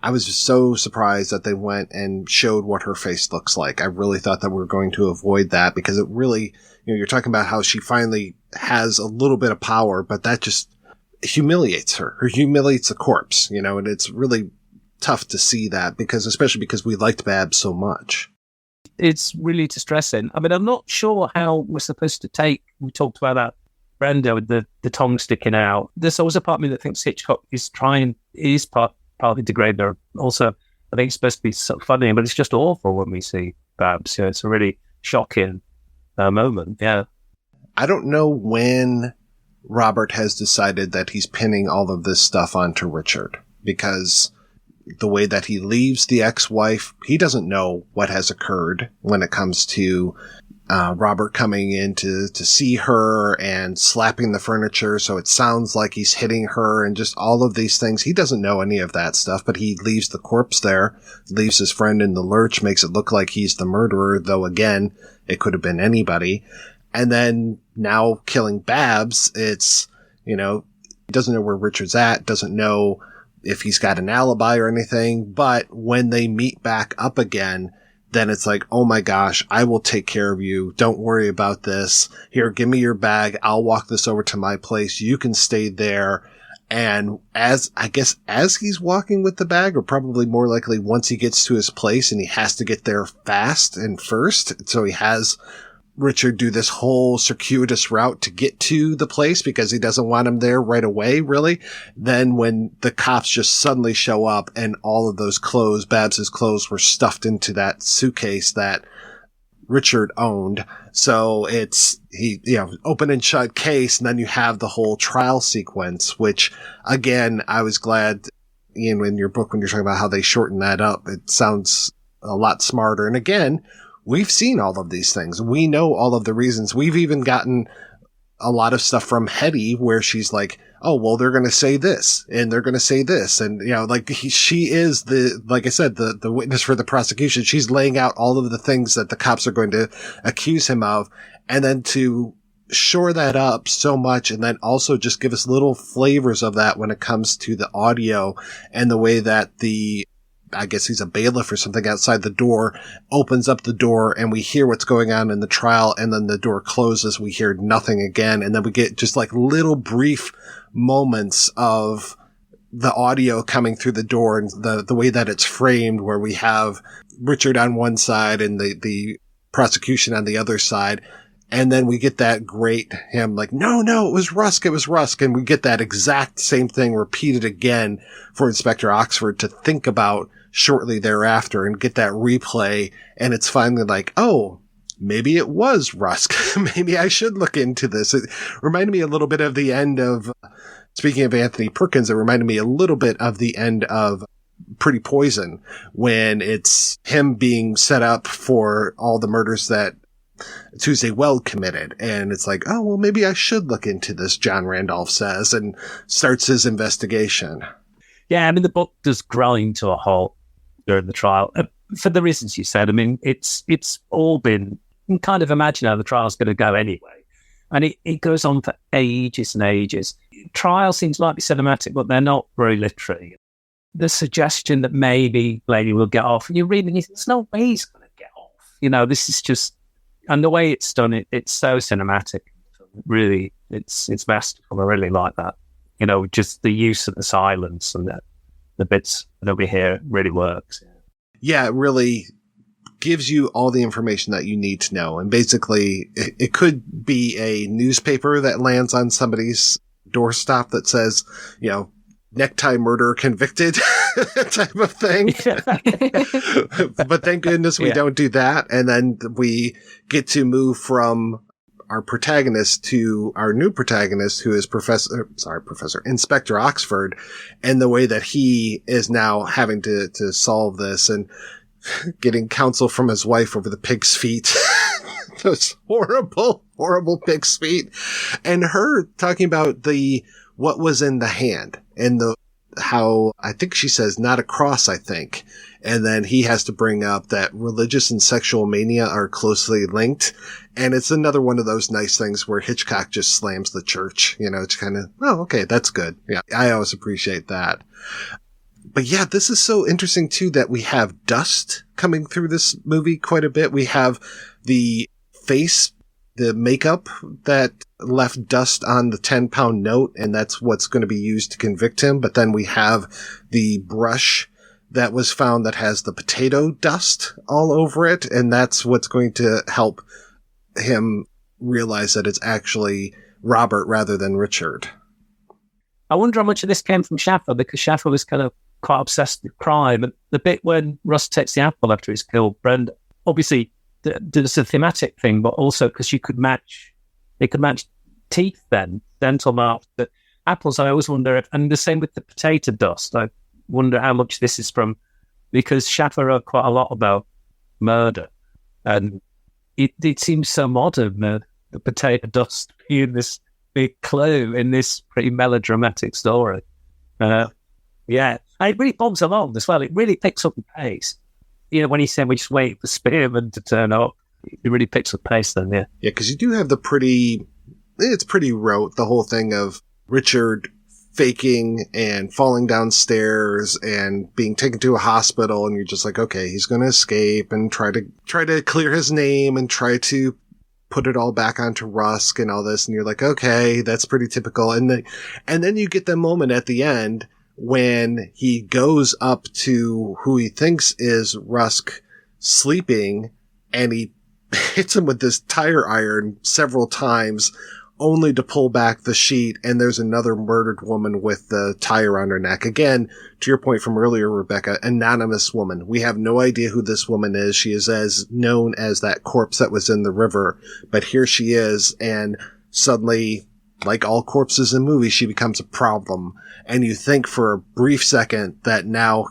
I was just so surprised that they went and showed what her face looks like. I really thought that we were going to avoid that because it really, you're talking about how she finally has a little bit of power, but that just humiliates her. Her humiliates the corpse, and it's really tough to see that especially because we liked Babs so much. It's really distressing. I mean, I'm not sure how we're supposed to take, we talked about that, Brenda with the tongue sticking out. There's always a part of me that thinks Hitchcock is partly degrading her. Also, I think it's supposed to be so funny, but it's just awful when we see Babs. It's a really shocking moment. Yeah. I don't know when Robert has decided that he's pinning all of this stuff onto Richard, because the way that he leaves the ex-wife, he doesn't know what has occurred when it comes to Robert coming in to see her and slapping the furniture. So it sounds like he's hitting her and just all of these things. He doesn't know any of that stuff, but he leaves the corpse there, leaves his friend in the lurch, makes it look like he's the murderer, though again, it could have been anybody. And then now killing Babs, it's, he doesn't know where Richard's at, doesn't know if he's got an alibi or anything. But when they meet back up again, then it's like, oh my gosh, I will take care of you. Don't worry about this. Here, give me your bag. I'll walk this over to my place. You can stay there. And as he's walking with the bag, or probably more likely once he gets to his place, and he has to get there fast and first. So he has Richard do this whole circuitous route to get to the place because he doesn't want him there right away, really. Then when the cops just suddenly show up and all of those clothes, Babs's clothes, were stuffed into that suitcase that Richard owned. So it's, open and shut case. And then you have the whole trial sequence, which again, I was glad, Ian, in your book, when you're talking about how they shorten that up, it sounds a lot smarter. And again, we've seen all of these things. We know all of the reasons. We've even gotten a lot of stuff from Hetty where she's like, oh, well, they're going to say this and they're going to say this. And, she is like I said, the witness for the prosecution. She's laying out all of the things that the cops are going to accuse him of. And then to shore that up so much, and then also just give us little flavors of that when it comes to the audio and the way that I guess he's a bailiff or something outside the door, opens up the door, and we hear what's going on in the trial, and then the door closes. We hear nothing again. And then we get just like little brief moments of the audio coming through the door, and the way that it's framed, where we have Richard on one side and the prosecution on the other side. And then we get that great him like, no, it was Rusk. And we get that exact same thing repeated again for Inspector Oxford to think about shortly thereafter and get that replay. And it's finally like, oh, maybe it was Rusk. Maybe I should look into this. It reminded me a little bit of the end of, speaking of Anthony Perkins, it reminded me a little bit of the end of Pretty Poison, when it's him being set up for all the murders that Tuesday Weld committed. And it's like, oh, well, maybe I should look into this, John Randolph says, and starts his investigation. Yeah, I mean, the book does grind to a halt during the trial for the reasons you said. I mean, it's all been, you can kind of imagine how the trial's going to go anyway. And it goes on for ages and ages. Trial seems like cinematic, but they're not very literary. The suggestion that maybe Blaney will get off, and you read and you think, there's no way he's going to get off. This is just, and the way it's done, it's so cinematic. Really, it's masterful. I really like that. Just the use of the silence and the bits that we hear really works. Yeah, it really gives you all the information that you need to know. And basically, it could be a newspaper that lands on somebody's doorstop that says, Necktie Murderer convicted type of thing. But thank goodness we don't do that. And then we get to move from our protagonist to our new protagonist, who is Inspector Oxford, and the way that he is now having to solve this and getting counsel from his wife over the pig's feet. Those horrible, horrible pig's feet. And her talking about what was in the hand and how I think she says not a cross, I think. And then he has to bring up that religious and sexual mania are closely linked. And it's another one of those nice things where Hitchcock just slams the church. It's kind of, oh, okay, that's good. Yeah, I always appreciate that. But yeah, this is so interesting too that we have dust coming through this movie quite a bit. We have the face, the makeup that left dust on the 10-pound note, and that's what's going to be used to convict him. But then we have the brush that was found that has the potato dust all over it, and that's what's going to help him realize that it's actually Robert rather than Richard. I wonder how much of this came from Schaffer, because Schaffer was kind of quite obsessed with crime. And the bit when Russ takes the apple after he's killed Brenda, obviously there's a thematic thing, but also because they could match teeth then, dental marks. The apples, I always wonder if, and the same with the potato dust. I wonder how much this is from, because Schaffer wrote quite a lot about murder, and it seems so modern, the potato dust being this big clue in this pretty melodramatic story. And it really bombs along as well. It really picks up the pace. You know, when he said we just wait for Spearman to turn up, it really picks up pace then, yeah. Yeah, because you do have it's pretty rote, the whole thing of Richard faking and falling downstairs and being taken to a hospital, and you're just like, okay, he's going to escape and try to clear his name and try to put it all back onto Rusk and all this, and you're like, okay, that's pretty typical. And then you get the moment at the end when he goes up to who he thinks is Rusk sleeping, and he hits him with this tire iron several times, only to pull back the sheet, and there's another murdered woman with the tire on her neck. Again, to your point from earlier, Rebecca, anonymous woman. We have no idea who this woman is. She is as known as that corpse that was in the river, but here she is, and suddenly, like all corpses in movies, she becomes a problem. And you think for a brief second that now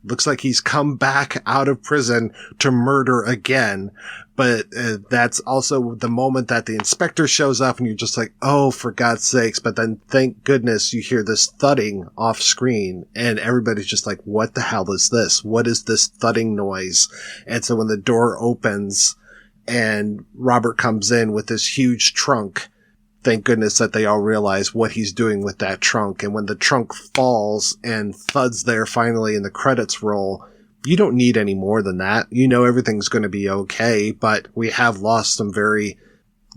looks like he's come back out of prison to murder again. But that's also the moment that the inspector shows up, and you're just like, oh, for God's sakes. But then thank goodness you hear this thudding off screen, and everybody's just like, what the hell is this? What is this thudding noise? And so when the door opens and Robert comes in with this huge trunk, thank goodness that they all realize what he's doing with that trunk. And when the trunk falls and thuds there finally and the credits roll, you don't need any more than that. You know everything's going to be okay, but we have lost some very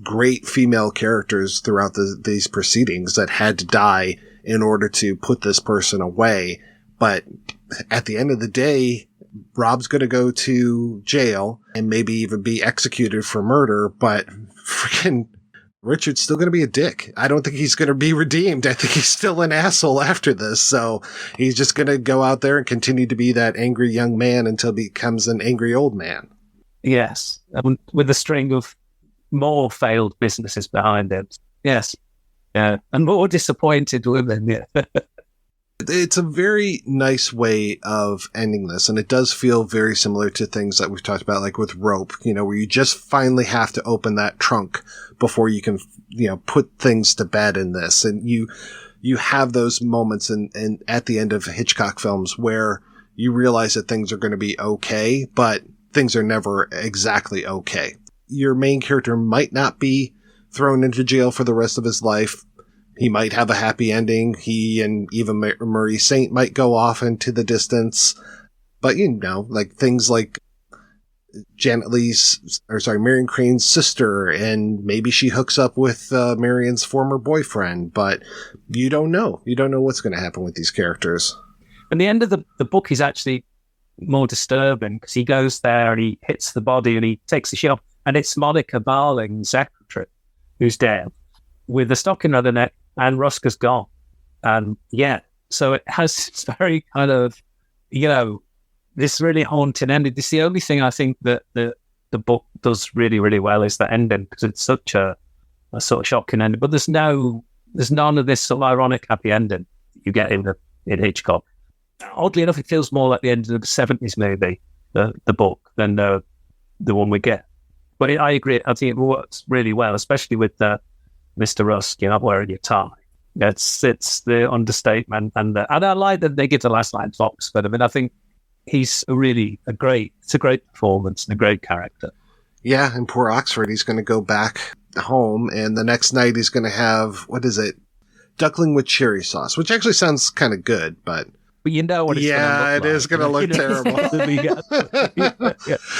great female characters throughout these proceedings that had to die in order to put this person away. But at the end of the day, Rob's going to go to jail and maybe even be executed for murder, but freaking Richard's still going to be a dick. I don't think he's going to be redeemed. I think he's still an asshole after this. So he's just going to go out there and continue to be that angry young man until he becomes an angry old man. Yes. With a string of more failed businesses behind him. Yes. Yeah. And more disappointed women. Yeah. It's a very nice way of ending this, and it does feel very similar to things that we've talked about, like with Rope, where you just finally have to open that trunk before you can, put things to bed in this. And you have those moments in at the end of Hitchcock films where you realize that things are going to be okay, but things are never exactly okay. Your main character might not be thrown into jail for the rest of his life. He might have a happy ending. He and Eva Marie Saint might go off into the distance. But, like things like Marion Crane's sister, and maybe she hooks up with Marion's former boyfriend. But you don't know. You don't know what's going to happen with these characters. And the end of the book is actually more disturbing, because he goes there and he hits the body and he takes the sheet off, and it's Monica Barling's secretary who's dead with a stocking around her neck. And Rusk is gone. And so it has this very kind of, this really haunting ending. This is the only thing I think that the book does really, really well, is the ending, because it's such a sort of shocking ending. But there's none of this sort of ironic happy ending you get in Hitchcock. Oddly enough, it feels more like the end of the 70s movie, the book, than the one we get. But I agree. I think it works really well, especially with Mr. Rusk, you're not wearing your tie. It's the understatement, and I like that they give the last line Fox, but I think he's a great performance and a great character. Yeah, and poor Oxford, he's going to go back home, and the next night he's going to have, duckling with cherry sauce, which actually sounds kind of good, but you know what it's going to look like. Yeah, it is going to look terrible.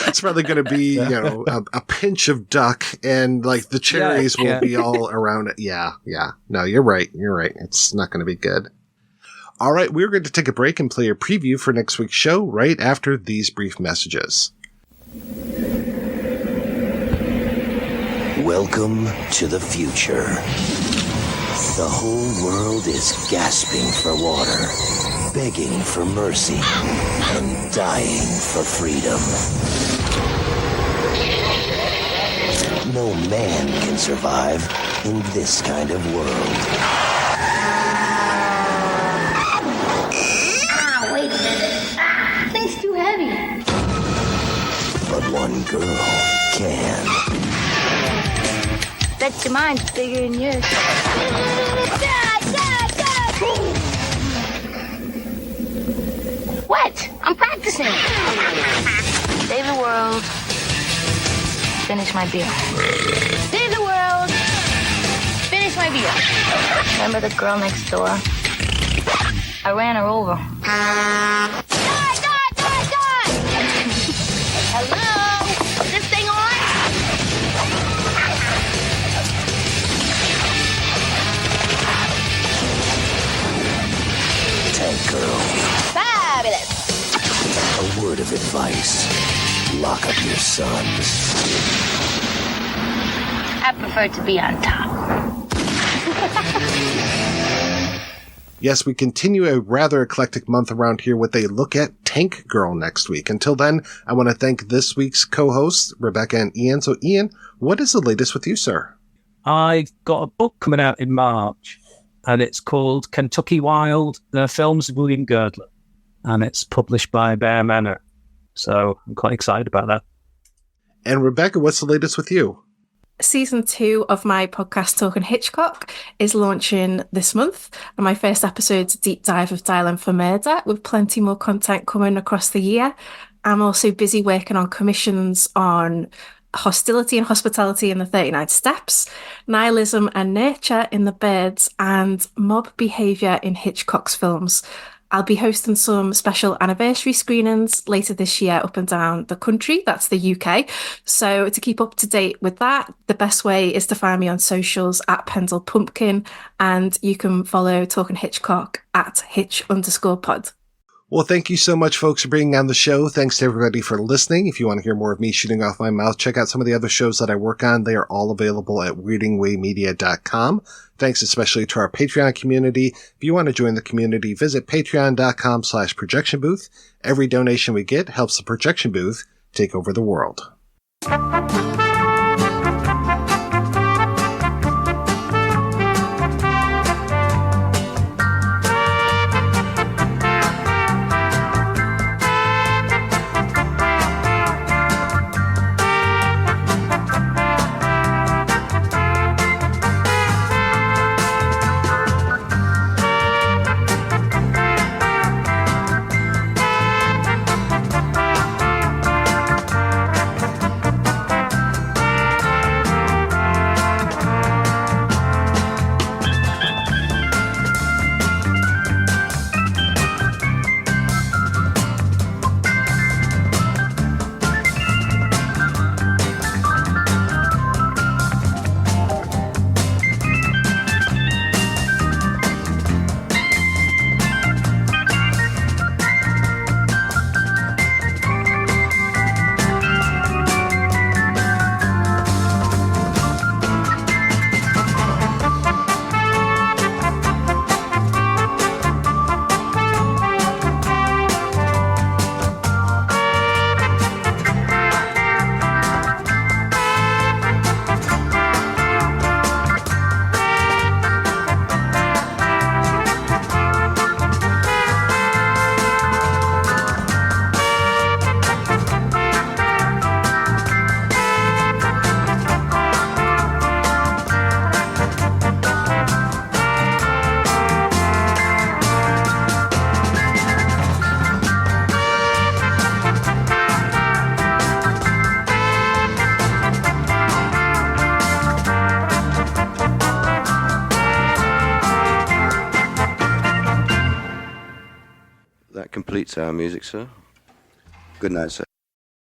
It's probably going to be, a pinch of duck, and like the cherries will be all around it. Yeah. No, you're right. It's not going to be good. All right, we're going to take a break and play a preview for next week's show right after these brief messages. Welcome to the future. The whole world is gasping for water, begging for mercy, and dying for freedom. No man can survive in this kind of world. Ah, wait a minute. Ah, thing's too heavy. But one girl can. Bet your mind's bigger than yours. What? I'm practicing. Save the world. Finish my beer. Save the world. Finish my beer. Remember the girl next door? I ran her over. Die! Hello? Is this thing on? Tank Girl. Fabulous. A word of advice. Lock up your sons. I prefer to be on top. Yes, we continue a rather eclectic month around here with a look at Tank Girl next week. Until then, I want to thank this week's co-hosts, Rebecca and Ian. So, Ian, what is the latest with you, sir? I've got a book coming out in March, and it's called Kentucky Wild, the Films of William Girdler, and it's published by Bear Manor. So I'm quite excited about that. And Rebecca, what's the latest with you? Season 2 of my podcast Talking Hitchcock is launching this month, and my first episode's a deep dive of Dial-M for Murder, with plenty more content coming across the year. I'm also busy working on commissions on Hostility and Hospitality in the 39 Steps, Nihilism and Nurture in The Birds, and Mob Behaviour in Hitchcock's films. I'll be hosting some special anniversary screenings later this year up and down the country. That's the UK. So to keep up to date with that, the best way is to find me on socials at Pendle Pumpkin, and you can follow Talking Hitchcock at Hitch_pod. Well, thank you so much, folks, for being on the show. Thanks to everybody for listening. If you want to hear more of me shooting off my mouth, check out some of the other shows that I work on. They are all available at weirdingwaymedia.com. Thanks especially to our Patreon community. If you want to join the community, visit patreon.com/projection booth. Every donation we get helps the projection booth take over the world. That completes our music, sir. Good night, sir.